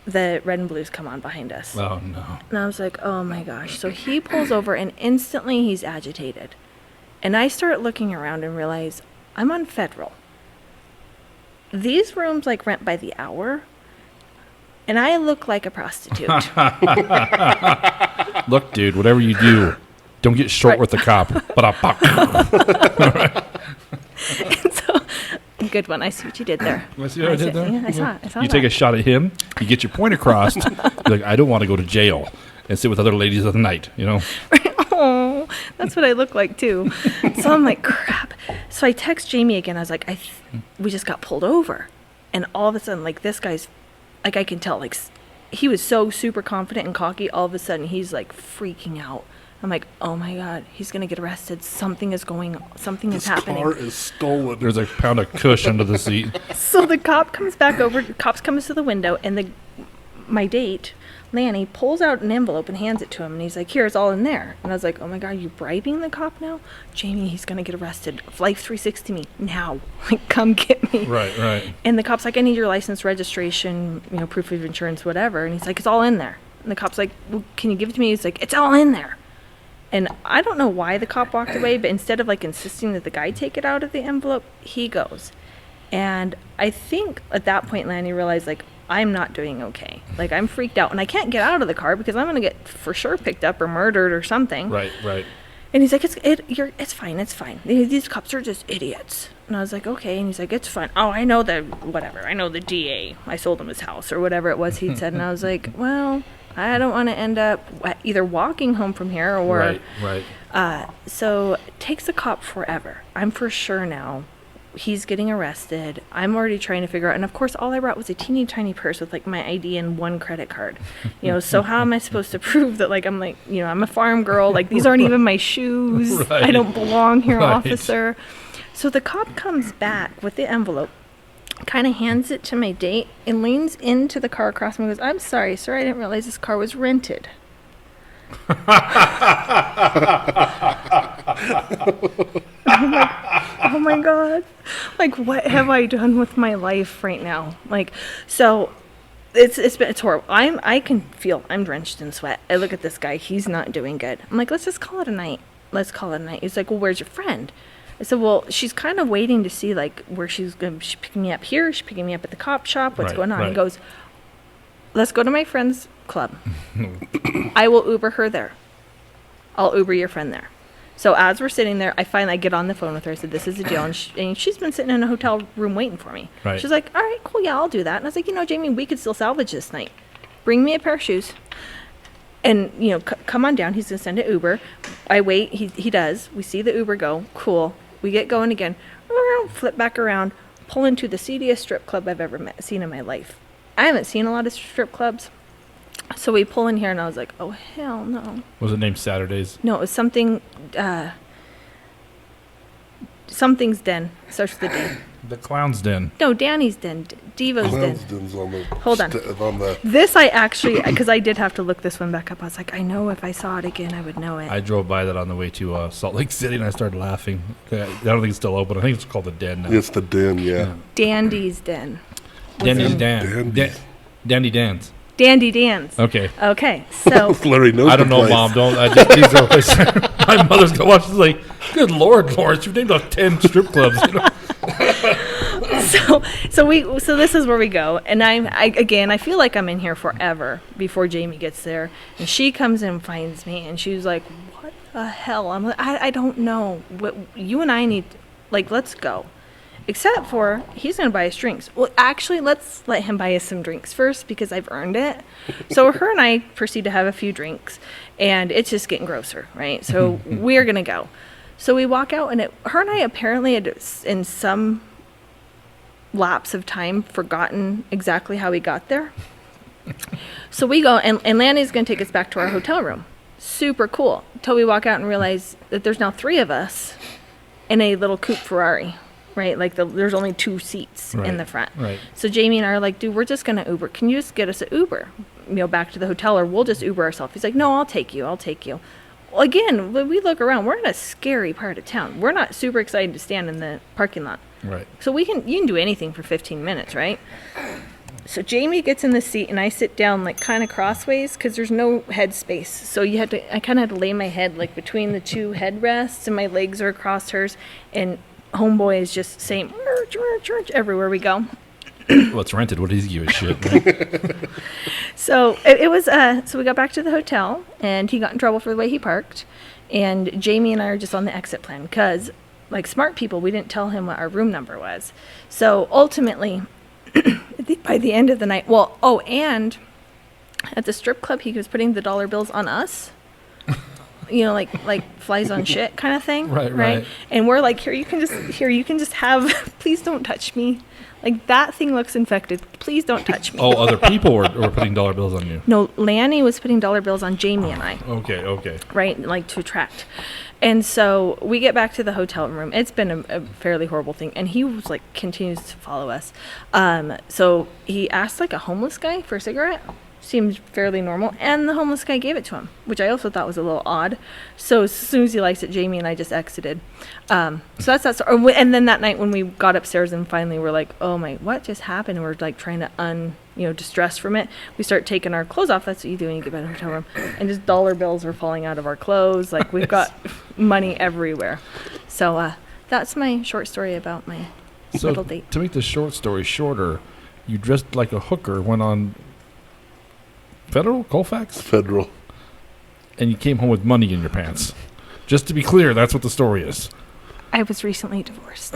the red and blues come on behind us. Oh, no. And I was like, oh my gosh. So he pulls over and instantly he's agitated. And I start looking around and realize I'm on Federal. These rooms rent by the hour. And I look like a prostitute. Look, dude, whatever you do, don't get short Right. with the cop. And so, good one. I see what you did there. I see what I did there? Yeah, I saw it. You take a shot at him, you get your point across. You're like, I don't want to go to jail and sit with other ladies of the night, you know? Oh, that's what I look like too. So I'm like, crap. So I text Jamie again. I was like, we just got pulled over. And all of a sudden, this guy's, I can tell, he was so super confident and cocky. All of a sudden, he's freaking out. I'm like, oh my God, he's going to get arrested. Something is This happening. car is stolen. There's a pound of Kush under the seat. So the cop comes back over. The cops comes to the window, and my date, Lanny, pulls out an envelope and hands it to him. And he's like, here, it's all in there. And I was like, oh my God, you bribing the cop now? Jamie, he's going to get arrested. Life 360 me now. Come get me. Right. And the cop's like, I need your license, registration, proof of insurance, whatever. And he's like, it's all in there. And the cop's like, well, can you give it to me? He's like, it's all in there. And I don't know why the cop walked away, but instead of insisting that the guy take it out of the envelope, he goes. And I think at that point, Lanny realized, I'm not doing okay. I'm freaked out. And I can't get out of the car because I'm going to get for sure picked up or murdered or something. Right. And he's like, it's fine. These cops are just idiots. And I was like, okay. And he's like, it's fine. Oh, I know the DA. I sold him his house or whatever it was he'd said. And I was like, well, I don't want to end up either walking home from here or... Right. So it takes the cop forever. I'm for sure now. He's getting arrested. I'm already trying to figure out. And of course, all I brought was a teeny tiny purse with my ID and one credit card. So how am I supposed to prove that I'm a farm girl? These aren't even my shoes. Right. I don't belong here, Right. officer. So the cop comes back with the envelope, kind of hands it to my date, and leans into the car across me and goes, I'm sorry, sir. I didn't realize this car was rented. Oh my God. What have I done with my life right now? So it's horrible. I'm drenched in sweat. I look at this guy, he's not doing good. I'm like, let's just call it a night. He's like, well, where's your friend? I said, well, she's kind of waiting to see where she's picking me up here, she's picking me up at the cop shop, what's Right, going on? right. He goes, let's go to my friend's club. I will Uber her there. I'll Uber your friend there. So as we're sitting there, I finally get on the phone with her. I said, this is the deal. And she's been sitting in a hotel room waiting for me. Right. She's like, all right, cool. Yeah, I'll do that. And I was like, Jamie, we could still salvage this night. Bring me a pair of shoes. And, come on down. He's going to send an Uber. I wait. He does. We see the Uber go. Cool. We get going again. Flip back around. Pull into the seediest strip club I've ever seen in my life. I haven't seen a lot of strip clubs. So we pull in here, and I was like, oh, hell no. Was it named Saturdays? No, it was something, something's den. Starts with the D. The Clown's Den. No, Danny's den. Devo's den. Clownsden's on the... Hold on. On the... This I actually, because I did have to look this one back up. I was like, I know if I saw it again, I would know it. I drove by that on the way to Salt Lake City, and I started laughing. I don't think it's still open. I think it's called the Den now. It's the den, yeah. Dandy's den. Dandy it? Dan. Dandy's. Dandy Dan's. Dandy Dan's. Okay. Okay, so Larry knows I don't the know, place. Mom. Don't. These are places. My mother's gonna watch. She's like, "Good Lord, Lawrence, you've named off 10 strip clubs." So this is where we go, and I feel like I'm in here forever before Jamie gets there, and she comes and finds me, and she's like, "What the hell?" I'm like, I don't know. What you and I need, let's go. Except for he's gonna buy us drinks. Well, actually, let's let him buy us some drinks first because I've earned it. So her and I proceed to have a few drinks, and it's just getting grosser, right? So we're gonna go. So we walk out, and her and I apparently had, in some lapse of time forgotten exactly how we got there. So we go, and Lanny's going to take us back to our hotel room. Super cool. Until we walk out and realize that there's now 3 of us in a little coupe Ferrari, right? Like there's only 2 seats in the front. Right. So Jamie and I are like, dude, we're just going to Uber. Can you just get us an Uber, back to the hotel, or we'll just Uber ourselves? He's like, no, I'll take you. Well, again, when we look around, we're in a scary part of town. We're not super excited to stand in the parking lot. Right. So you can do anything for 15 minutes, right? So Jamie gets in the seat and I sit down like kind of crossways because there's no head space. So I kind of had to lay my head like between the 2 headrests, and my legs are across hers, and homeboy is just saying church everywhere we go. Well, it's rented. What does he give a shit, right? So it was so we got back to the hotel, and he got in trouble for the way he parked, and Jamie and I are just on the exit plan because, like smart people, we didn't tell him what our room number was. So ultimately, I think by the end of the night, and at the strip club, he was putting the dollar bills on us. Like flies on shit kind of thing. Right. And we're like, here you can just have, please don't touch me. Like, that thing looks infected. Please don't touch me. Oh, other people were putting dollar bills on you. No, Lanny was putting dollar bills on Jamie and I. Okay. Right, like to attract. And so we get back to the hotel room. It's been a fairly horrible thing. And he was like, continues to follow us. So he asked like a homeless guy for a cigarette. Seemed fairly normal. And the homeless guy gave it to him, which I also thought was a little odd. So as soon as he likes it, Jamie and I just exited. So that's that story. And then that night when we got upstairs and finally we're like, oh my, what just happened? And we're like trying to distress from it. We start taking our clothes off. That's what you do when you get back to the hotel room. And just dollar bills were falling out of our clothes. Like, we've got money everywhere. So that's my short story about my little date. To make the short story shorter, you dressed like a hooker, went on Federal? Colfax? Federal. And you came home with money in your pants. Just to be clear, that's what the story is. I was recently divorced.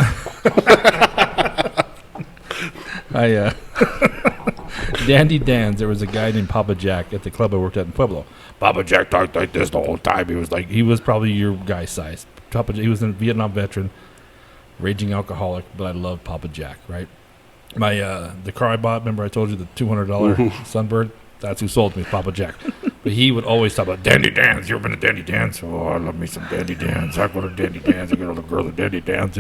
Dandy Dan's, there was a guy named Papa Jack at the club I worked at in Pueblo. Papa Jack talked like this the whole time. He was probably your guy size. He was a Vietnam veteran, raging alcoholic, but I loved Papa Jack, right? The car I bought, remember I told you the $200 Sunbird? That's who sold me, Papa Jack. But he would always talk about Dandy Dan's. You ever been to Dandy Dan's? Oh, I love me some Dandy Dan's. I go to Dandy Dan's. I get all the girls at Dandy Dan's,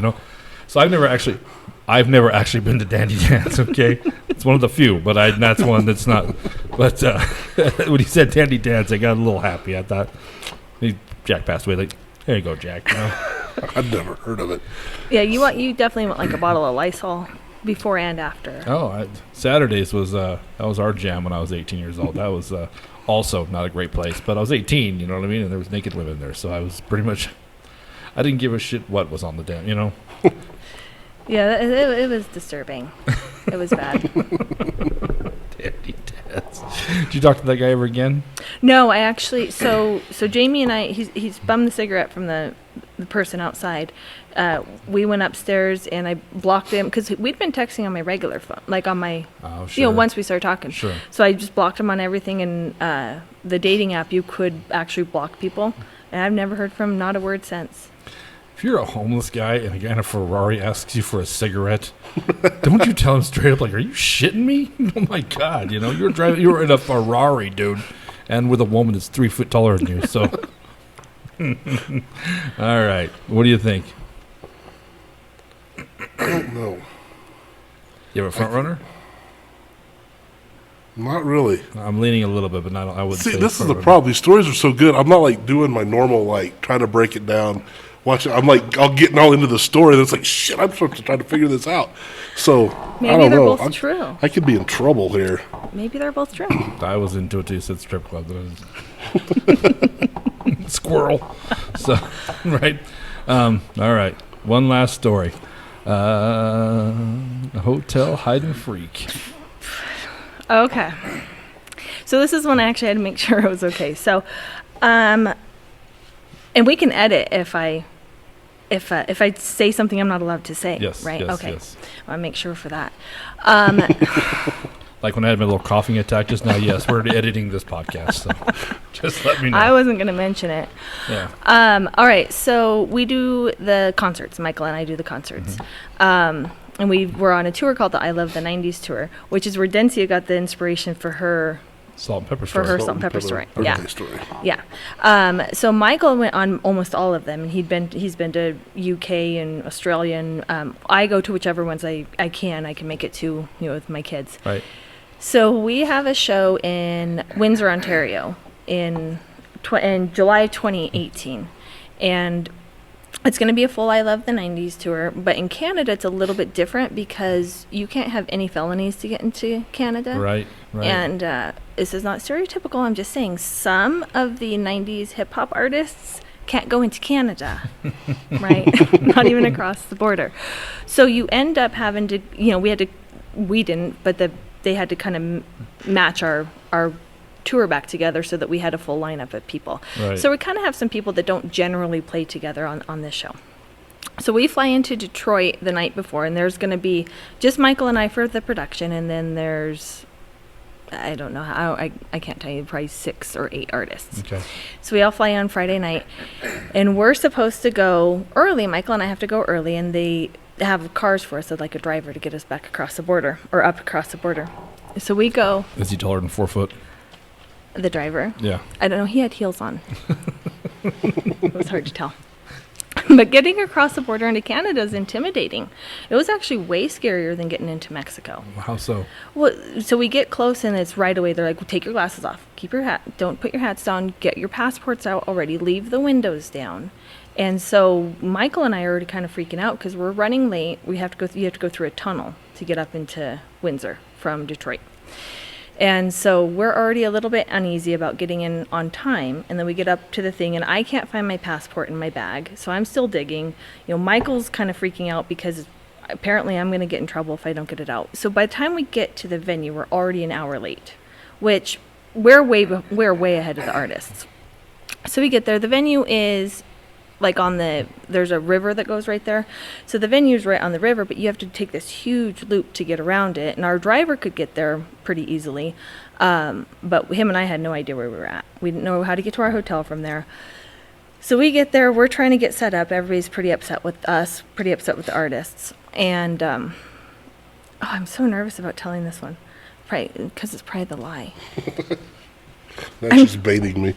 So I've never actually been to Dandy Dan's, okay? It's one of the few, but that's one that's not. But when he said Dandy Dan's, I got a little happy. I thought, Jack passed away. Like, there you go, Jack. I've never heard of it. Yeah, you definitely want like a bottle of Lysol. Before and after. Saturdays was that was our jam when I was 18 years old. That was also not a great place, but I was 18, you know what I mean? And there was naked women there, so I was pretty much, I didn't give a shit what was on the dam, Yeah, it was disturbing. It was bad. Dandy Dan's. Did you talk to that guy ever again? No, I actually. So Jamie and I, he's bummed the cigarette from the person outside. We went upstairs and I blocked him because we'd been texting on my regular phone, like on my, once we started talking. Sure. So I just blocked him on everything, and the dating app, you could actually block people, and I've never heard from him, not a word since. If you're a homeless guy and a guy in a Ferrari asks you for a cigarette, don't you tell him straight up, like, are you shitting me? Oh my God, you were in a Ferrari, dude, and with a woman that's 3 foot taller than you, so. All right, what do you think? I don't know. You have a front runner? Not really. I'm leaning a little bit, but I wouldn't say. See, this is the problem. These stories are so good. I'm not like doing my normal, like trying to break it down. I'm like, I'll get all into the story. That's like, shit, I'm supposed to try to figure this out. So, maybe I don't they're know. both true. I could be in trouble here. Maybe they're both true. I was into it till you said strip club. Squirrel. So, right. All right. One last story. A hotel hide and freak. Okay. So this is one I actually had to make sure it was okay. So, and we can edit if I say something I'm not allowed to say. Yes. Right. Yes, okay. Yes. I want to make sure for that. Like when I had my little coughing attack just now. Yes, we're editing this podcast. So just let me know. I wasn't going to mention it. Yeah. All right. So we do the concerts. Michael and I do the concerts. Mm-hmm. and we were on a tour called the I Love the 90s tour, which is where Dencia got the inspiration for her Salt and pepper for story. her salt and pepper story. Yeah. birthday story. Yeah. So Michael went on almost all of them, and he's been to UK and Australia, and I go to whichever ones I can make it to, with my kids. Right. So we have a show in Windsor, Ontario in July 2018, and it's going to be a full I Love the 90s tour, but in Canada it's a little bit different because you can't have any felonies to get into Canada. Right. And this is not stereotypical, I'm just saying some of the 90s hip-hop artists can't go into Canada, right? Not even across the border. So you end up having to, we didn't, but they had to kind of match our tour back together so that we had a full lineup of people. Right. So we kind of have some people that don't generally play together on this show. So we fly into Detroit the night before, and there's going to be just Michael and I for the production, and then there's, I don't know how, I can't tell you, probably 6 or 8 artists. Okay. So we all fly on Friday night, and we're supposed to go early. Michael and I have to go early, and they have cars for us, like a driver to get us back across the border, or up across the border. So we go. Is he taller than 4 foot? The driver? Yeah. I don't know. He had heels on. It was hard to tell. But getting across the border into Canada is intimidating. It was actually way scarier than getting into Mexico. How so? Well, so we get close, and it's right away. They're like, well, take your glasses off. Keep your hat. Don't put your hats down. Get your passports out already. Leave the windows down. And so Michael and I are already kind of freaking out because we're running late. You have to go through a tunnel to get up into Windsor from Detroit. And so we're already a little bit uneasy about getting in on time. And then we get up to the thing, and I can't find my passport in my bag. So I'm still digging. Michael's kind of freaking out because apparently I'm going to get in trouble if I don't get it out. So by the time we get to the venue, we're already an hour late, which we're way ahead of the artists. So we get there. The venue is like there's a river that goes right there. So the venue's right on the river, but you have to take this huge loop to get around it. And our driver could get there pretty easily. But him and I had no idea where we were at. We didn't know how to get to our hotel from there. So we get there, we're trying to get set up. Everybody's pretty upset with us, pretty upset with the artists. And I'm so nervous about telling this one. Probably because it's probably the lie. That's just baiting me.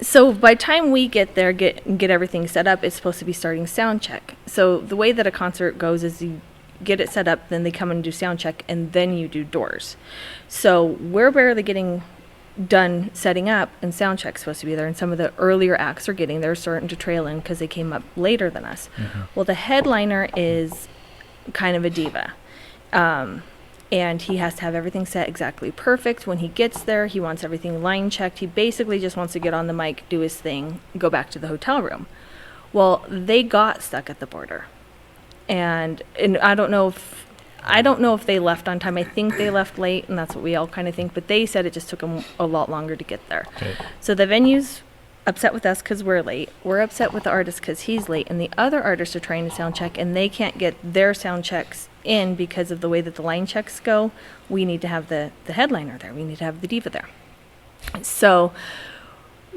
So by the time we get there, get everything set up, it's supposed to be starting sound check. So the way that a concert goes is you get it set up, then they come and do sound check, and then you do doors. So we're barely getting done setting up, and sound check's supposed to be there, and some of the earlier acts are getting there, starting to trail in because they came up later than us. Mm-hmm. Well, the headliner is kind of a diva. And he has to have everything set exactly perfect. When he gets there, he wants everything line checked. He basically just wants to get on the mic, do his thing, go back to the hotel room. Well, they got stuck at the border. And I don't know if they left on time. I think they left late, and that's what we all kind of think. But they said it just took them a lot longer to get there. Okay. So the venue's upset with us because we're late. We're upset with the artist because he's late. And the other artists are trying to sound check, and they can't get their sound checks in because of the way that the line checks go. We need to have the headliner there. We need to have the diva there. So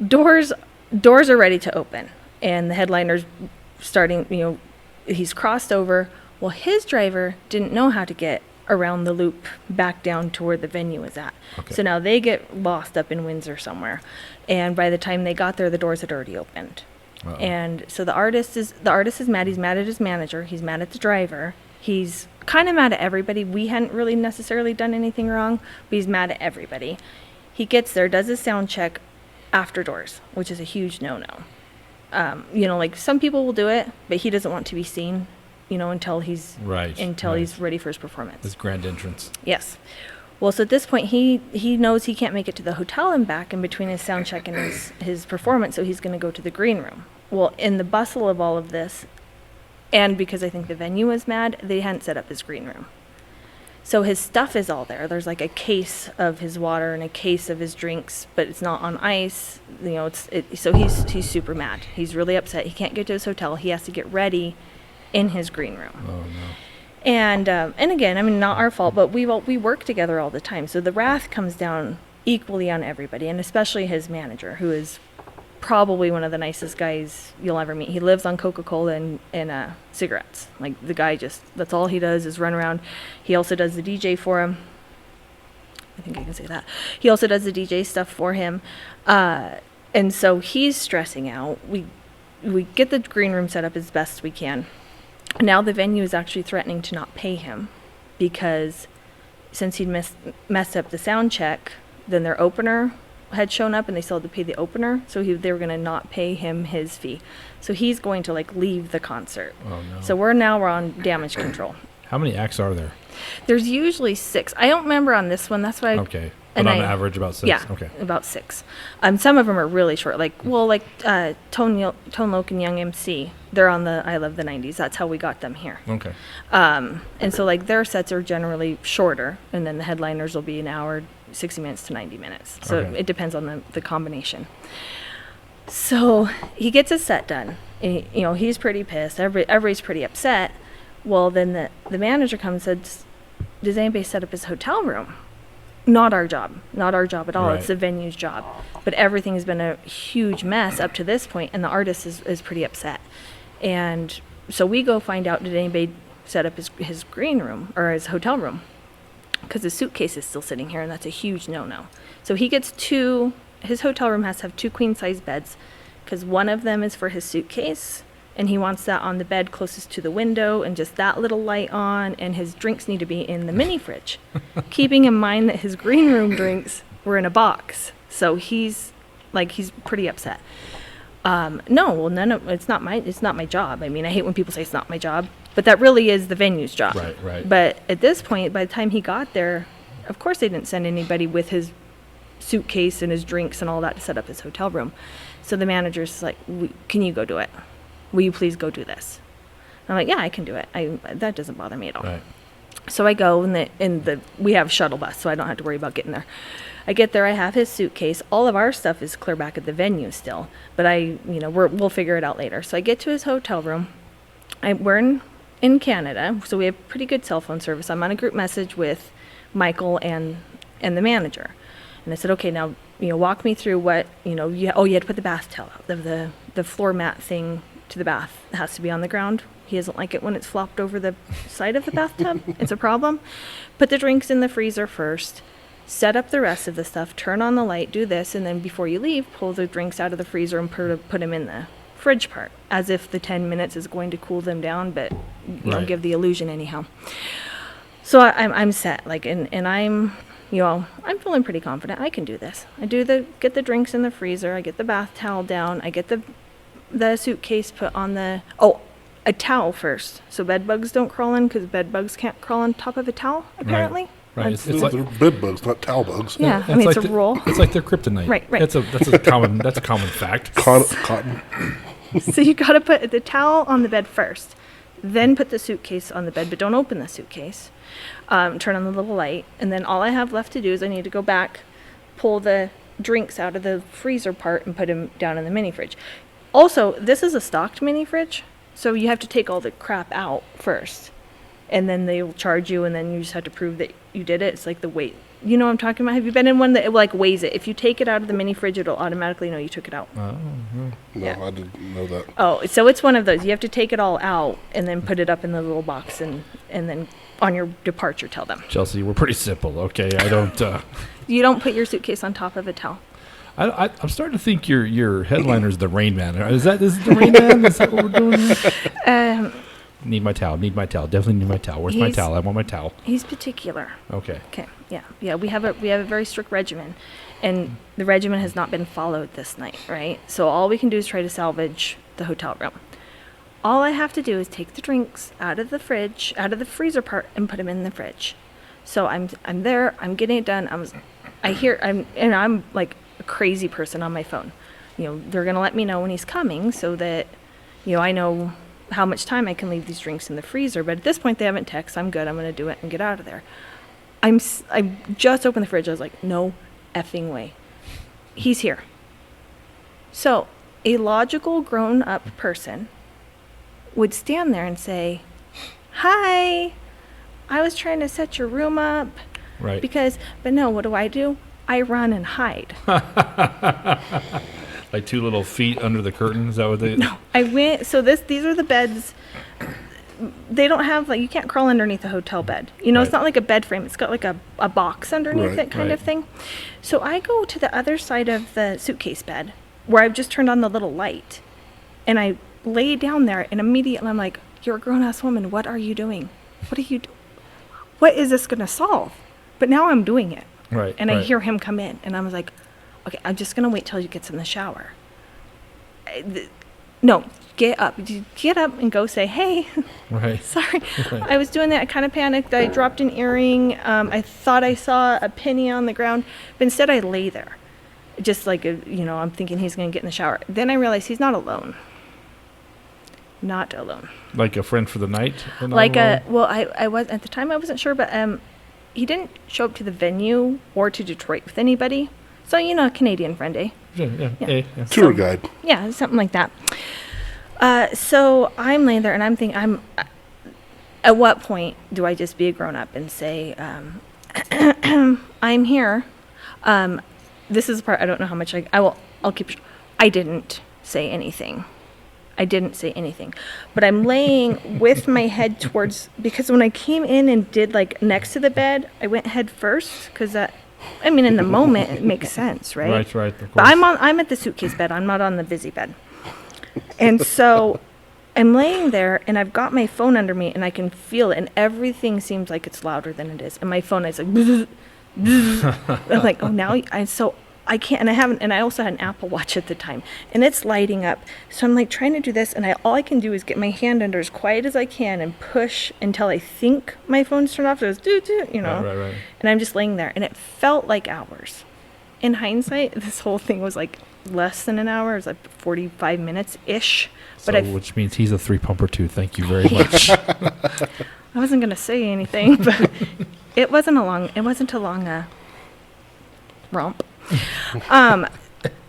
doors are ready to open, and the headliner's starting, he's crossed over. Well, his driver didn't know how to get around the loop back down to where the venue is at. Okay. So now they get lost up in Windsor somewhere. And by the time they got there, the doors had already opened. Uh-oh. And so the artist is mad. He's mad at his manager. He's mad at the driver. He's kind of mad at everybody. We hadn't really necessarily done anything wrong, but he's mad at everybody. He gets there, does his sound check after doors, which is a huge no-no. Like some people will do it, but he doesn't want to be seen, until he's he's ready for his performance. His grand entrance. Yes. Well, so at this point, he knows he can't make it to the hotel and back in between his sound check and his performance, so he's going to go to the green room. Well, in the bustle of all of this, and because I think the venue was mad, they hadn't set up his green room. So his stuff is all there. There's like a case of his water and a case of his drinks, but it's not on ice. So he's super mad. He's really upset. He can't get to his hotel. He has to get ready in his green room. Oh no. And again, not our fault, but we work together all the time. So the wrath comes down equally on everybody, and especially his manager, who is probably one of the nicest guys you'll ever meet. He lives on Coca-Cola and cigarettes. Like, the guy that's all he does is run around. He also does the DJ for him. I think I can say that. He also does the DJ stuff for him. And so he's stressing out. We get the green room set up as best we can. Now the venue is actually threatening to not pay him because since he'd messed up the sound check, then their opener had shown up and they still had to pay the opener. So they were going to not pay him his fee. So he's going to leave the concert. Oh, no. So we're on damage control. How many acts are there? There's usually 6. I don't remember on this one. That's why. Okay. But on average, about 6? Yeah. Okay. About 6. Some of them are really short. Tone Loc and Young MC. They're on the I Love the 90s. That's how we got them here. Okay. And so their sets are generally shorter. And then the headliners will be an hour, 60 minutes to 90 minutes. So Okay. it depends on the combination. So he gets his set done. And, he's pretty pissed. Everybody's pretty upset. Well, then the manager comes and says, does anybody set up his hotel room? Not our job. Not our job at all. Right. It's the venue's job. But everything has been a huge mess up to this point, and the artist is pretty upset. And so we go find out, did anybody set up his green room or his hotel room? Because his suitcase is still sitting here, and that's a huge no-no. So he gets his hotel room has to have 2 queen-size beds, because one of them is for his suitcase, and he wants that on the bed closest to the window and just that little light on, and his drinks need to be in the mini fridge. Keeping in mind that his green room drinks were in a box. So he's pretty upset. No, well, it's not my job. I mean, I hate when people say it's not my job, but that really is the venue's job. Right. But at this point, by the time he got there, of course they didn't send anybody with his suitcase and his drinks and all that to set up his hotel room. So the manager's like, can you go do it? Will you please go do this? I'm like, yeah, I can do it. That doesn't bother me at all. Right. So I go, and we have a shuttle bus, so I don't have to worry about getting there. I get there, I have his suitcase. All of our stuff is clear back at the venue still, but we'll figure it out later. So I get to his hotel room. We're in Canada, so we have pretty good cell phone service. I'm on a group message with Michael and the manager. And I said, okay, now, walk me through what, you had to put the bath towel out, the floor mat thing to the bath. It has to be on the ground. He doesn't like it when it's flopped over the side of the bathtub. It's a problem. Put the drinks in the freezer first. Set up the rest of the stuff. Turn on the light. Do this. And then before you leave, pull the drinks out of the freezer and put them in the fridge part. As if the 10 minutes is going to cool them down, but Right. give the illusion anyhow. So I'm set. And I'm feeling pretty confident. I can do this. Get the drinks in the freezer. I get the bath towel down. I get the suitcase put on a towel first, so bed bugs don't crawl in, because bed bugs can't crawl on top of a towel, apparently. Right. That's- It's like, They're bed bugs, not towel bugs. Yeah, I mean, it's a rule. It's like their kryptonite. Right. That's a common fact. Cotton. So you got to put the towel on the bed first, then put the suitcase on the bed, but don't open the suitcase. Turn on the little light, and then all I have left to do is I need to go back, pull the drinks out of the freezer part, and put them down in the mini fridge. Also, this is a stocked mini fridge, so you have to take all the crap out first, and then they will charge you, and then you just have to prove that you did it. It's like the weight. You know what I'm talking about? Have you been in one that weighs it? If you take it out of the mini fridge, it'll automatically know you took it out. No, Yeah. I didn't know that. Oh, so it's one of those. You have to take it all out and then put it up in the little box, and then on your departure tell them. Chelsea, we're pretty simple, okay? I don't. You don't put your suitcase on top of a towel. I'm starting to think your headliner's the Rain Man. Is it the Rain Man? Is that what we're doing here? Need my towel. Definitely need my towel. Where's my towel? I want my towel. He's particular. Okay. Okay. Yeah. We have a very strict regimen, and the regimen has not been followed this night, right? So all we can do is try to salvage the hotel room. All I have to do is take the drinks out of the freezer part, and put them in the fridge. So I'm there. I'm getting it done. I'm like a crazy person on my phone. They're gonna let me know when he's coming, so that I know how much time I can leave these drinks in the freezer. But at this point, they haven't texted. I'm good. I'm gonna do it and get out of there. I just opened the fridge. I was like, no effing way. He's here. So a logical grown-up person would stand there and say, hi, I was trying to set your room up. Right. But no, what do? I run and hide. Like 2 little feet under the curtain? Is that what they... No, I went. So these are the beds. They don't have you can't crawl underneath a hotel bed. You know, it's Right. not like a bed frame. It's got like a box underneath Right. it, kind of Right. thing. So I go to the other side of the suitcase bed where I've just turned on the little light, and I lay down there, and immediately I'm like, "You're a grown-ass woman. What are you doing? What are you doing? What is this gonna solve?" But now I'm doing it. Right. And I right. hear him come in, and I was like, okay, I'm just going to wait till he gets in the shower. No, get up. Get up and go say, hey, Right. sorry. Right. I was doing that. I kind of panicked. I dropped an earring. I thought I saw a penny on the ground, but instead I lay there. Just I'm thinking he's going to get in the shower. Then I realized he's not alone. Not alone. Like a friend for the night? or not Like alone? I was, at the time I wasn't sure, but he didn't show up to the venue or to Detroit with anybody. So, a Canadian friend, eh? Yeah. Yeah. Tour guide. Yeah, something like that. So I'm laying there and I'm thinking, at what point do I just be a grown up and say, I'm here. This is the part I don't know how much I'll keep. I didn't say anything. But I'm laying with my head towards, because when I came in and did next to the bed, I went head first because in the moment it makes sense, right? Right, of course. But I'm at the suitcase bed. I'm not on the busy bed. And so I'm laying there and I've got my phone under me and I can feel it and everything seems like it's louder than it is. And my phone is like, bzz, bzz. I'm like, oh, now I can't, and I also had an Apple Watch at the time, and it's lighting up. So I'm trying to do this, and all I can do is get my hand under as quiet as I can and push until I think my phone's turned off. So it goes doo, Right. and I'm just laying there, and it felt like hours. In hindsight, this whole thing was less than an hour. It was 45 minutes ish. But Which means he's a 3-pumper too. Thank you very much. I wasn't gonna say anything, but it wasn't a long romp.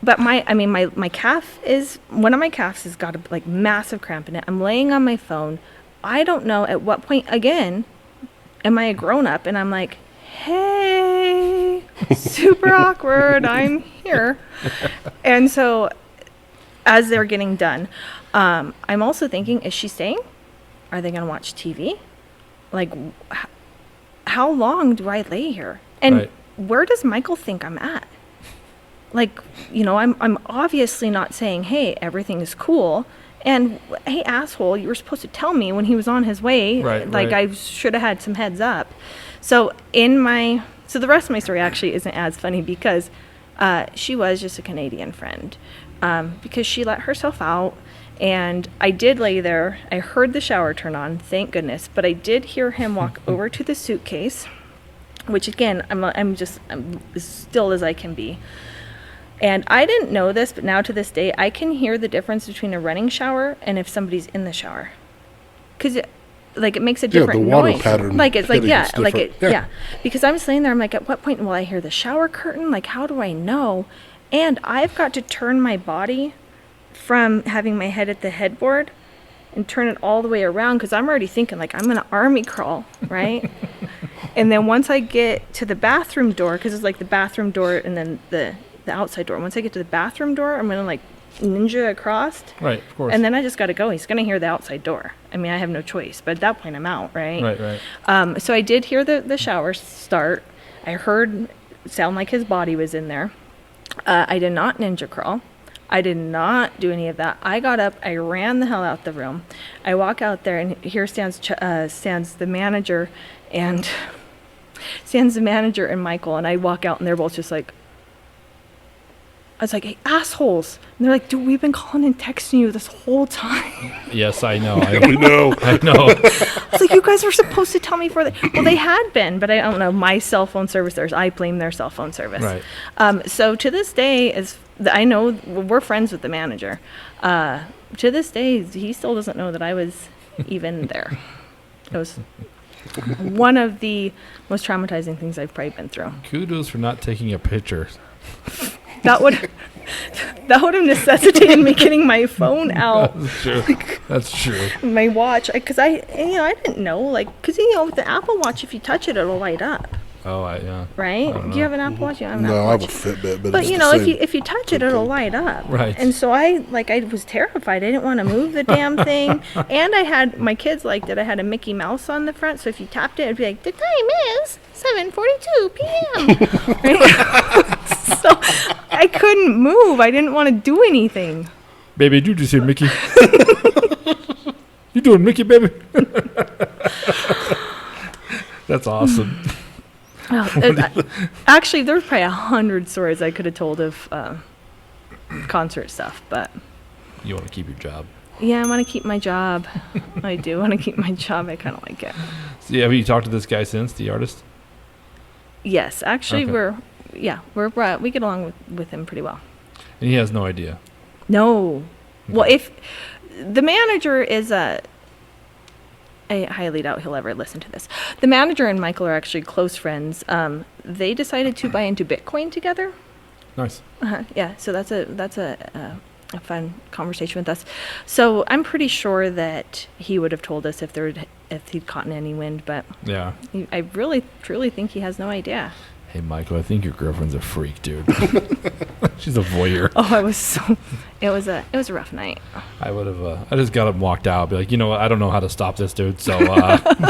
But my calf is, one of my calves has got a massive cramp in it. I'm laying on my phone. I don't know at what point again am I a grown up and I'm like, hey, super awkward, I'm here. And so as they're getting done, I'm also thinking, is she staying? Are they gonna watch TV? How long do I lay here? And Right. where does Michael think I'm at? I'm obviously not saying, hey, everything is cool. And, hey, asshole, you were supposed to tell me when he was on his way. Right, I should have had some heads up. So the rest of my story actually isn't as funny because she was just a Canadian friend. Because she let herself out. And I did lay there. I heard the shower turn on, thank goodness. But I did hear him walk over to the suitcase, which again, I'm as still as I can be. And I didn't know this, but now to this day, I can hear the difference between a running shower and if somebody's in the shower. Because it makes a different the water noise. pattern It's hitting is different. yeah. Because I'm sitting there, I'm like, at what point will I hear the shower curtain? How do I know? And I've got to turn my body from having my head at the headboard and turn it all the way around because I'm already thinking I'm going to army crawl, right? And then once I get to the bathroom door, because it's the bathroom door and then the outside door. Once I get to the bathroom door, I'm going to ninja across. Right, of course. And then I just got to go. He's going to hear the outside door. I have no choice. But at that point, I'm out, right? Right. So I did hear the shower start. I heard it sound like his body was in there. I did not ninja crawl. I did not do any of that. I got up. I ran the hell out the room. I walk out there, and here stands the manager and Michael. And I walk out, and they're both just I was like, hey, assholes. And they're like, dude, we've been calling and texting you this whole time. Yes, I know. We know. I know. It's you guys were supposed to tell me well, they had been, but I don't know. My cell phone service, I blame their cell phone service. Right. So to this day, I know we're friends with the manager. To this day, he still doesn't know that I was even there. It was one of the most traumatizing things I've probably been through. Kudos for not taking a picture. That would have necessitated me getting my phone out. That's true. That's true. My watch, because I didn't know, because with the Apple Watch, if you touch it, it'll light up. Oh, yeah. right? don't Do you know. have an Apple Watch? You don't have an No, Apple I have a Watch. Fitbit, but But it's you the know, same. if you touch it, it'll light up. Right. And so I was terrified. I didn't want to move the damn thing. And I had my kids liked it. I had a Mickey Mouse on the front, so if you tapped it, it'd be like, the time is 7:42 p.m. Right? So I couldn't move. I didn't want to do anything. Baby, did you just hear Mickey? You doing Mickey, baby? That's awesome. Actually, there's probably 100 stories I could have told of concert stuff, but You want to keep your job. yeah, I want to keep my job. I do want to keep my job. I kind of like it. So, have you talked to this guy since, the artist? Yes, actually, Okay. we get along with him pretty well. And he has no idea. No, well, if the manager is I highly doubt he'll ever listen to this. The manager and Michael are actually close friends. They decided to buy into Bitcoin together. Nice. Yeah, so that's a fun conversation with us. So I'm pretty sure that he would have told us if he'd caught in any wind, but Yeah. I really truly think he has no idea. Hey, Michael, I think your girlfriend's a freak, dude. She's a voyeur. Oh, it was a rough night. I would have, I just got him walked out. Be like, you know what? I don't know how to stop this, dude. So,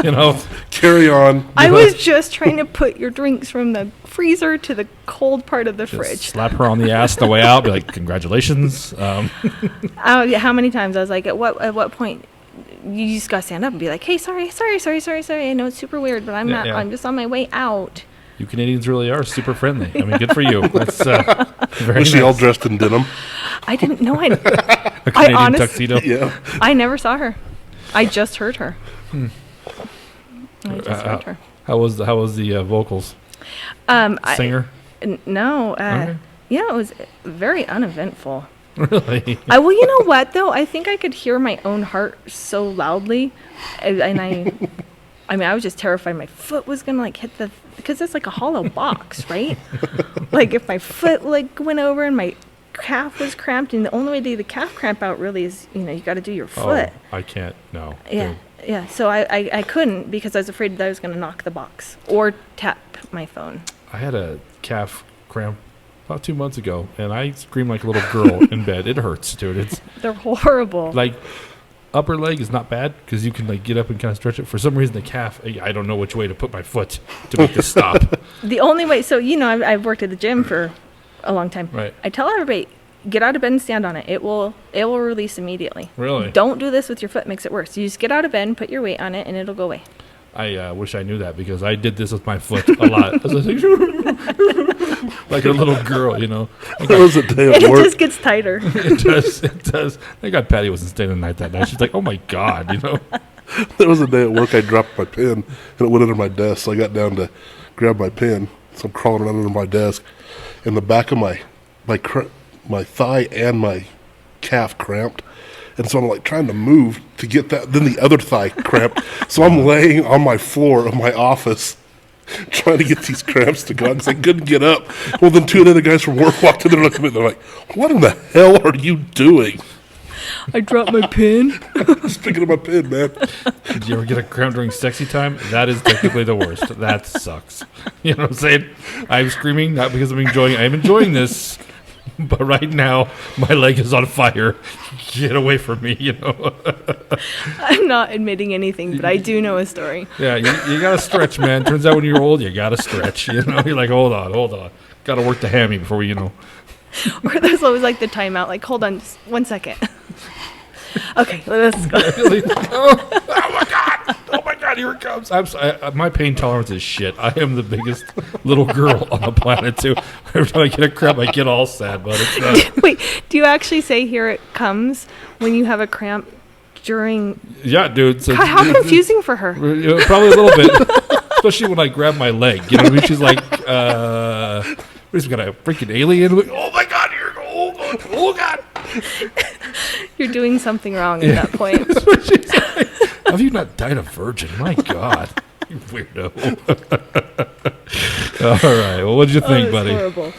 you know. Carry on. I was just trying to put your drinks from the freezer to the cold part of the Just fridge. slap her on the ass the way out. Be like, congratulations. Yeah, how many times I was like, at what point you just gotta stand up and be like, hey, sorry. I know it's super weird, but I'm Yeah, not. yeah. I'm just on my way out. You Canadians really are super friendly. I mean, good for you. That's very Was nice. she all dressed in denim? I didn't know. A Canadian honest- tuxedo. Yeah. I never saw her. I just heard her. Hmm. I just heard her. How was the vocals? Singer? No. Okay. Yeah, it was very uneventful. Really? Well, you know what though? I think I could hear my own heart so loudly, and I mean, I was just terrified my foot was gonna like hit because it's like a hollow box, right? Like if my foot like went over and my calf was cramped, and the only way to get the calf cramp out really is, you got to do your foot. Oh, I can't. No. Yeah, Dude. yeah. So I couldn't because I was afraid that I was gonna knock the box or tap my phone. I had a calf cramp about 2 months ago, and I screamed like a little girl in bed. It hurts, dude. It's They're horrible. like upper leg is not bad because you can like get up and kind of stretch it. For some reason, the calf, I don't know which way to put my foot to make this stop. The only way, so I've worked at the gym for a long time. Right. I tell everybody, get out of bed and stand on it. It will release immediately. Really? Don't do this with your foot; it makes it worse. You just get out of bed and put your weight on it, and it'll go away. I wish I knew that because I did this with my foot a lot. I was like a little girl, That was a day And at it work. just gets tighter. It does. It does. Thank God Patty wasn't staying the night that night. She's like, oh my God, There was a day at work I dropped my pen and it went under my desk. So I got down to grab my pen. So I'm crawling under my desk, and the back of my thigh and my calf cramped. And so I'm like trying to move to get that. Then the other thigh cramped. So I'm laying on my floor of my office trying to get these cramps to go because I couldn't get up. Well, then two other guys from work walked in there and looked at me. They're like, what in the hell are you doing? I dropped my pin. Just picking up my pen, man. Did you ever get a cramp during sexy time? That is technically the worst. That sucks. You know what I'm saying? I'm screaming, not because I'm enjoying this. But right now, my leg is on fire. Get away from me, I'm not admitting anything, but I do know a story. Yeah, you got to stretch, man. Turns out when you're old, you got to stretch. You're like, hold on. Got to work the hammy before we, Or there's always like the timeout, like, hold on just 1 second. Okay, let's go. Really? Oh my God, here it comes. My pain tolerance is shit. I am the biggest little girl on the planet, too. Every time I get a cramp, I get all sad, but it's not. Wait, do you actually say here it comes when you have a cramp during... Yeah, dude. So How confusing for her. Probably a little bit. Especially when I grab my leg. You know what I mean? She's like, what is got a freaking alien? Like, oh my God, here you go. Oh God. You're doing something wrong at that point. She's like, have you not died a virgin? My God. You weirdo. All right. Well, what'd you think, That's buddy? horrible.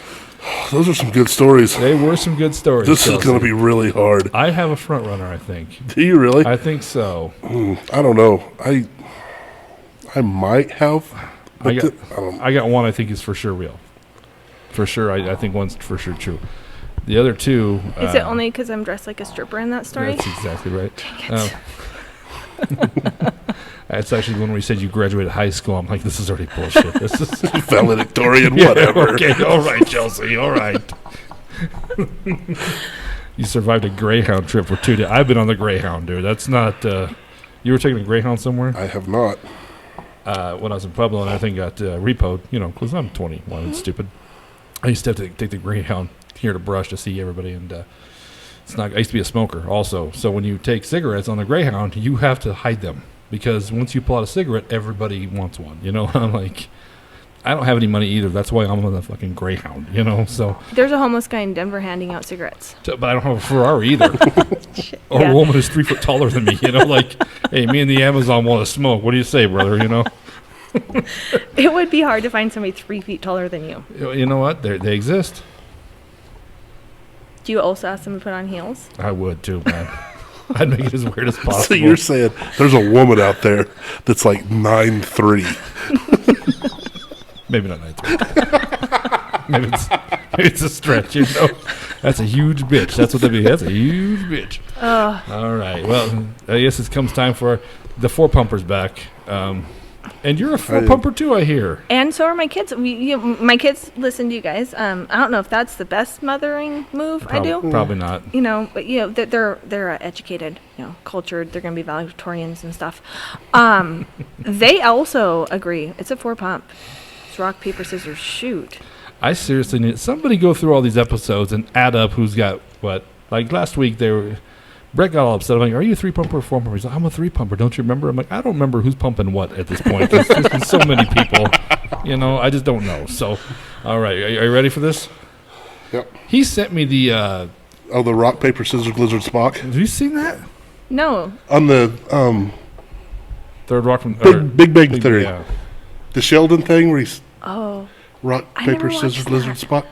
Those are some good stories. They were some good stories. This is Chelsea. going to be really hard. I have a front runner, I think. Do you really? I think so. I don't know. I might have I got I don't. I got one I think is for sure real. For sure, I think one's for sure true. The other two. Is it only because I'm dressed like a stripper in that story? That's exactly right. Dang it. That's actually when we said you graduated high school. I'm like, this is already bullshit. This is Valedictorian, Yeah, whatever. okay, all right, Chelsea, all right. You survived a Greyhound trip for 2 days. I've been on the Greyhound, dude. That's not. You were taking a Greyhound somewhere? I have not. When I was in Pueblo, and I think got repoed. You know, because I'm 21 and stupid. I used to have to take the Greyhound here to Brush to see everybody, and it's not. I used to be a smoker also. So when you take cigarettes on the Greyhound, you have to hide them because once you pull out a cigarette, everybody wants one. You know, I'm like, I don't have any money either. That's why I'm on the fucking Greyhound. You know, so. There's a homeless guy in Denver handing out cigarettes. But I don't have a Ferrari either, or Yeah. a woman who's 3 foot taller than me. You know, like, hey, me and the Amazon want to smoke. What do you say, brother? You know. It would be hard to find somebody 3 feet taller than you. You know what? They exist. Do you also ask them to put on heels? I would too, man. I'd make it as weird as possible. So you're saying there's a woman out there that's like 9'3". Maybe not 9'3". maybe it's a stretch. You know, that's a huge bitch. That's what that means. That's a huge bitch. All right. Well, I guess it comes time for the four pumpers back. And you're a four pumper too, I hear. And so are my kids. My kids listen to you guys. I don't know if that's the best mothering move I do. Probably not. You know, but you know they're educated, you know, cultured. They're going to be valedictorians and stuff. They also agree. It's a four pump. It's rock, paper, scissors, shoot. I seriously need somebody go through all these episodes and add up who's got what. Like last week, Brett got all upset. I'm like, "Are you a three pumper or four pumper?" He's like, "I'm a three pumper. Don't you remember?" I'm like, "I don't remember who's pumping what at this point. There's been so many people, you know. I just don't know." So, all right, are you ready for this? Yep. He sent me the. The rock, paper, scissors, lizard, Spock. Have you seen that? No. On the Third Rock from Big Bang Theory. Yeah. The Sheldon thing where he's rock, I paper, never watched scissors, that. lizard, Spock.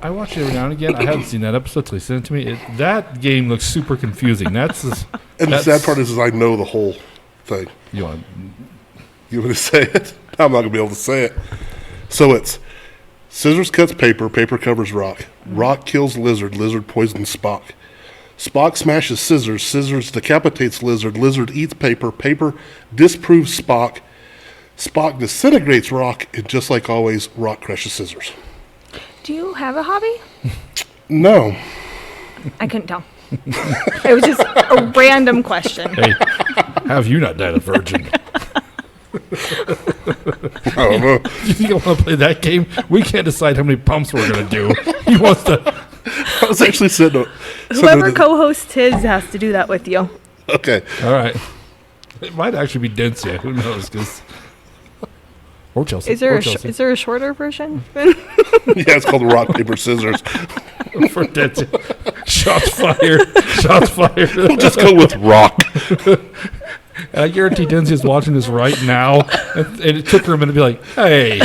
I watch it every now and again. I haven't seen that episode till he sent it to me. That game looks super confusing. And the sad part is I know the whole thing. You want You want me to say it? I'm not going to be able to say it. So it's scissors cuts paper, paper covers rock. Rock kills lizard, lizard poisons Spock. Spock smashes scissors, scissors decapitates lizard, lizard eats paper, paper disproves Spock. Spock disintegrates rock, and just like always, rock crushes scissors. Do you have a hobby? No. I couldn't tell. It was just a random question. hey, have you not died a virgin? I don't know. You think I want to play that game? We can't decide how many pumps we're going to do. He wants to. I was actually sitting. Whoever co-hosts his has to do that with you. Okay. All right. It might actually be Densya. Who knows? Or Chelsea. Is there Chelsea. is there a shorter version? Yeah, it's called rock, paper, scissors. For Densya. Shots fired. Shots fired. We'll just go with rock. And I guarantee Densya's watching this right now. And it took her a minute to be like, hey.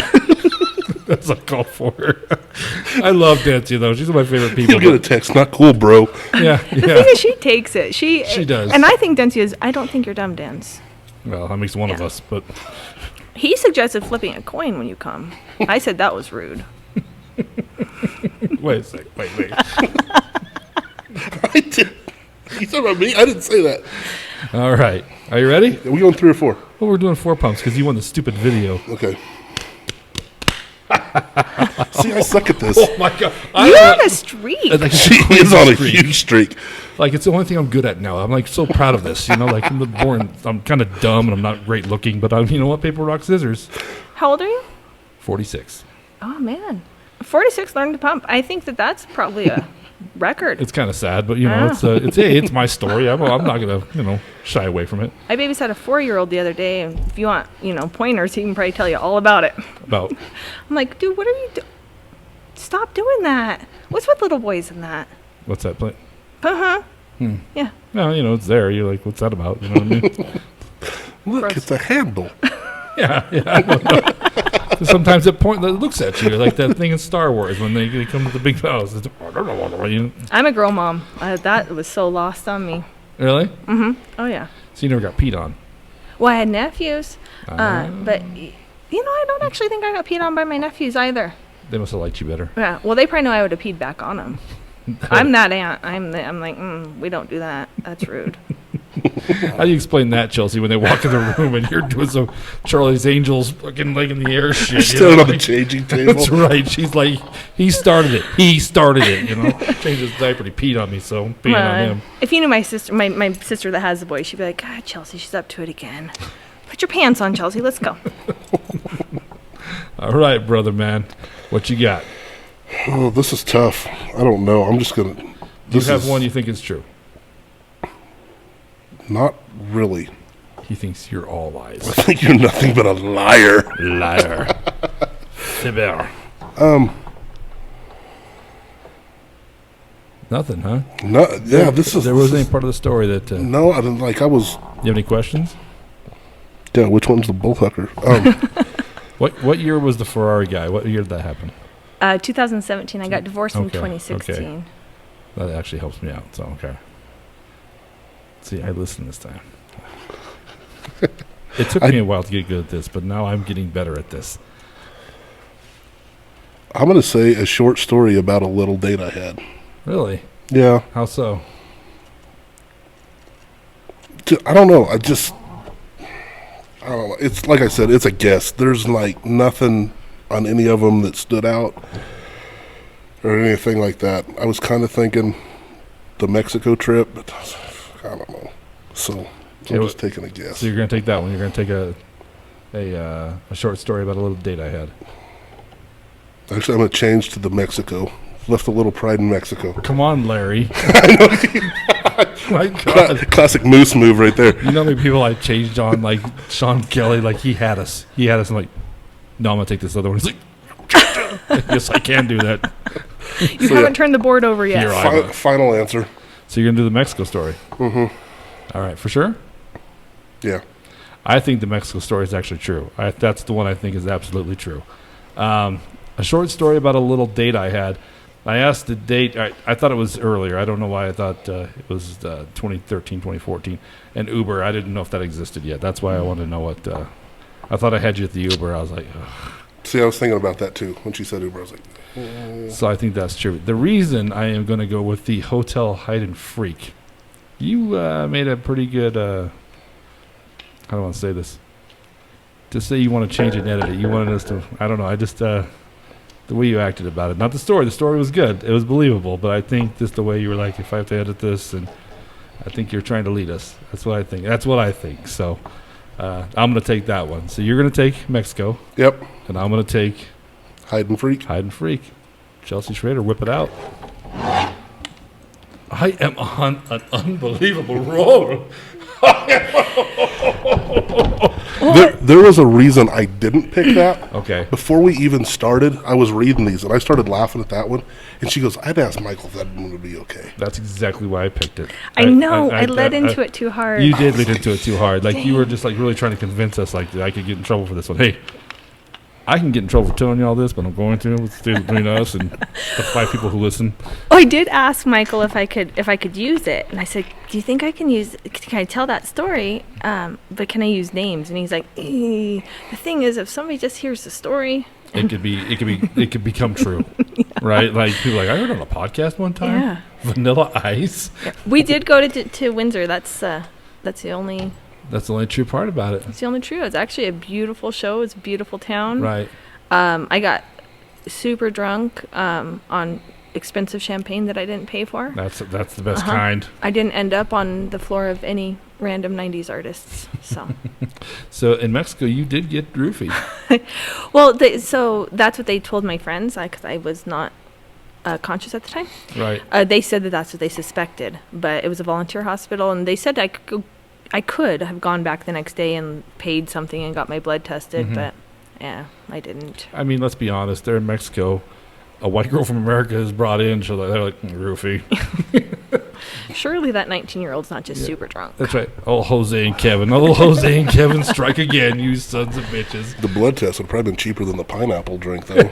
That's a call for her. I love Densya, though. She's one of my favorite people. You'll get a text. Not cool, bro. Yeah, The thing is, she takes it. She does. And I think Dempsey is. I don't think you're dumb, Dance. Well, that makes one of us, but He suggested flipping a coin when you come. I said that was rude. wait a sec. Wait. I did. You talking about me? I didn't say that. All right. Are you ready? Are we going 3 or 4? Well, we're doing four pumps because you won the stupid video. Okay. See, I suck at this. Oh, my God. You're on a streak. Like, She is on a huge streak. Like, it's the only thing I'm good at now. I'm, like, so proud of this. You know, like, I'm born. I'm kind of dumb and I'm not great looking, but you know what? Paper, rock, scissors. How old are you? 46. Oh man, 46 learned to pump. I think that's probably a record. It's kind of sad, but, you know, it's my story. I'm not going to, shy away from it. I babysat a 4-year-old the other day, and if you want, pointers, he can probably tell you all about it. About, I'm like, dude, what are you doing? Stop doing that. What's with little boys and that? what's that play? Uh-huh. Yeah. No, it's there. You're like, what's that about? You know what I mean? Look, Gross. it's a handle. Yeah. I don't know. Sometimes it looks at you like that thing in Star Wars when they come to the big house. I'm a girl mom. That was so lost on me. Really? Mm-hmm. Oh, yeah. So you never got peed on? Well, I had nephews, but I don't actually think I got peed on by my nephews either. They must have liked you better. Yeah, well, they probably know I would have peed back on them. I'm that aunt. I'm like, we don't do that. That's rude. How do you explain that, Chelsea, when they walk in the room and you're doing some Charlie's Angels fucking leg in the air shit? Standing on the changing table. That's right. She's like, he started it. Changed his diaper. He peed on me, so I'm peeing on him. If you knew my sister, my sister that has the boy, she'd be like, God, Chelsea, she's up to it again. Put your pants on, Chelsea. Let's go. All right, brother man. What you got? Oh, this is tough. I don't know. I'm just going to... You have one you think is true. Not really. He thinks you're all lies. I think you're nothing but a liar. Liar. Fibber. Nothing, huh? No, yeah, this is... There wasn't any part of the story that... No, I didn't like... I was... You have any questions? Yeah, which one's the Bullhucker? What year was the Ferrari guy? What year did that happen? 2017. I got divorced in 2016. Okay. That actually helps me out, so okay. See, I listened this time. It took me a while to get good at this, but now I'm getting better at this. I'm going to say a short story about a little date I had. Really? Yeah. How so? I don't know. I don't know. It's like I said, it's a guess. There's like nothing on any of them that stood out or anything like that. I was kind of thinking the Mexico trip, but I don't know. So I'm just taking a guess. So you're going to take that one. You're going to take a short story about a little date I had. Actually, I'm going to change to the Mexico. Left a little pride in Mexico. Come on, Larry. My God. Classic moose move right there. You know how many people I changed on, like Sean Kelly, like he had us. I'm like, no, I'm going to take this other one. He's like, yes, I can do that. You haven't turned the board over yet. Final answer. So you're going to do the Mexico story? Mm-hmm. All right, for sure? Yeah. I think the Mexico story is actually true. That's the one I think is absolutely true. A short story about a little date I had. I asked the date. I thought it was earlier. I don't know why I thought it was 2013, 2014. And Uber, I didn't know if that existed yet. That's why I wanted to know what. I thought I had you at the Uber. I was like, ugh. See, I was thinking about that too. When she said Uber, I was like, So I think that's true. The reason I am going to go with the Hotel Hide and Freak. You made a pretty good. How do I want to say this? Just say you want to change it and edit it. You wanted us to. I don't know. I just. The way you acted about it. Not the story. The story was good. It was believable. But I think just the way you were like, if I have to edit this, and I think you're trying to lead us. That's what I think. So I'm going to take that one. So you're going to take Mexico. Yep. And I'm going to take Hide and Freak. Chelsea Schraeder, whip it out. I am on an unbelievable roll. There was a reason I didn't pick that. Okay. Before we even started, I was reading these, and I started laughing at that one. And she goes, I'd ask Michael if that one would be okay. That's exactly why I picked it. I know. I led into it too hard. You did lead into it too hard. Like, you were just, like, really trying to convince us, like, that I could get in trouble for this one. Hey, I can get in trouble for telling you all this, but I'm going to. Let's do it between us and the 5 people who listen. Oh, I did ask Michael if I could use it, and I said, "Do you think I can use? Can I tell that story? But can I use names?" And he's like, The thing is, if somebody just hears the story, it could become true, right? Like people are like, I heard on a podcast one time. Yeah. Vanilla Ice. We did go to Windsor. That's the only. That's the only true part about it. It's the only true. It's actually a beautiful show. It's a beautiful town. Right. I got super drunk on expensive champagne that I didn't pay for. That's the best kind. I didn't end up on the floor of any random 90s artists. So. So in Mexico, you did get roofied. Well, so that's what they told my friends, because I was not conscious at the time. Right. They said that's what they suspected, but it was a volunteer hospital, and they said I could have gone back the next day and paid something and got my blood tested, but yeah, I didn't. I mean, let's be honest. They're in Mexico. A white girl from America is brought in, so they're like, roofie. Surely that 19-year-old's not just super drunk. That's right. Oh, Jose and Kevin. Oh, Jose and Kevin, strike again, you sons of bitches. The blood test would have probably been cheaper than the pineapple drink, though.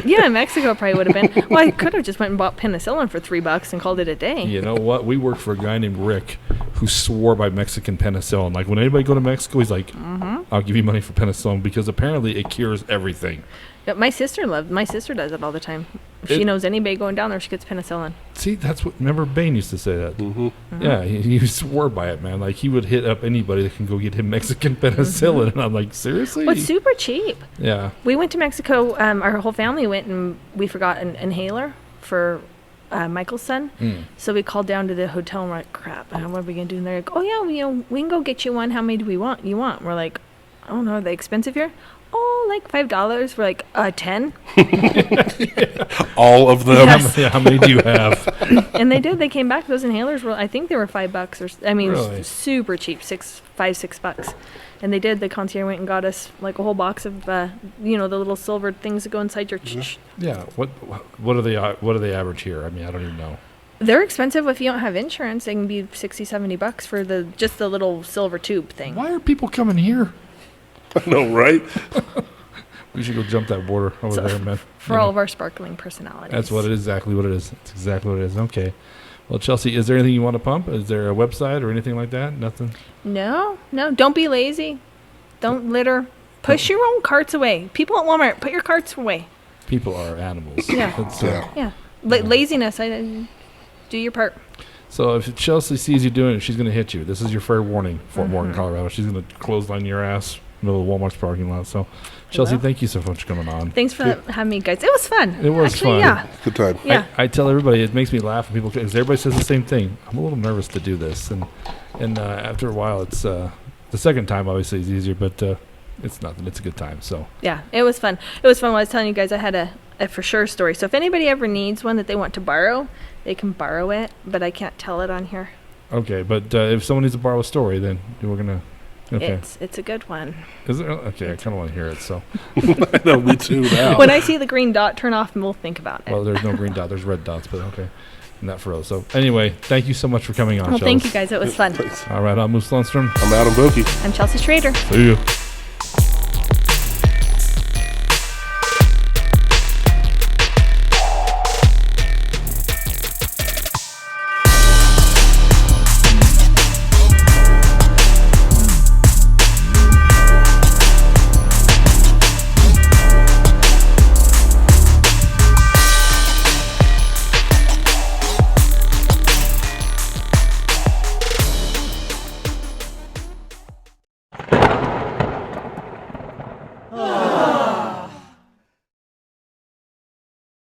Yeah, in Mexico it probably would have been. Well, I could have just went and bought penicillin for $3 and called it a day. You know what? We worked for a guy named Rick who swore by Mexican penicillin. Like, when anybody go to Mexico, he's like, I'm I'll give you money for penicillin because apparently it cures everything. Yeah, my sister does it all the time. If she knows anybody going down there, she gets penicillin. See, that's what. Remember, Bane used to say that. Mm-hmm. Yeah, he swore by it, man. Like he would hit up anybody that can go get him Mexican penicillin, and I'm like, seriously? Well, it's super cheap. Yeah. We went to Mexico. Our whole family went, and we forgot an inhaler for Michael's son. So we called down to the hotel and we're like, crap, what are we going to do? And they're like, oh, yeah, we can go get you one. How many do you want? We're like, I don't know, are they expensive here? Oh, like $5. We're like, 10? All of them. Yes. How many do you have? And they did. They came back. Those inhalers were, I think they were $5 Really? Super cheap, $6. And they did. The concierge went and got us like a whole box of, the little silver things that go inside your. Yeah. What are they average here? I mean, I don't even know. They're expensive if you don't have insurance. They can be $60-$70 for just the little silver tube thing. Why are people coming here? I know, right? We should go jump that border over there, man. For all of our sparkling personalities. That's what it is. Exactly what it is. It's exactly what it is. Okay. Well, Chelsea, is there anything you want to pump? Is there a website or anything like that? Nothing? No. Don't be lazy. Don't litter. Push your own carts away. People at Walmart, put your carts away. People are animals. Yeah. Yeah. Laziness. Do your part. So if Chelsea sees you doing it, she's going to hit you. This is your fair warning, Fort Morgan, Colorado. She's going to clothesline your ass in the middle of Walmart's parking lot. So, Chelsea, thank you so much for coming on. Thanks for having me, guys. It was fun. It was fun. Yeah. Good time. Yeah. I tell everybody, it makes me laugh when people, because everybody says the same thing. I'm a little nervous to do this. And after a while, it's the second time, obviously, is easier, but it's nothing. It's a good time. So Yeah, it was fun. It was fun. When I was telling you guys, I had a for sure story. So if anybody ever needs one that they want to borrow, they can borrow it, but I can't tell it on here. okay, but if someone needs to borrow a story, then we're gonna. Okay, It's a good one. is it okay? I kind of want to hear it. So, I know, me too now. When I see the green dot, turn off and we'll think about it. well, there's no green dot. There's red dots, but okay, not for us. So anyway, thank you so much for coming on. Well, Chelsea. thank you guys. It was fun. Thanks. All right, I'm Moose Lundstrom. I'm Adam Vokey. I'm Chelsea Schraeder. See you.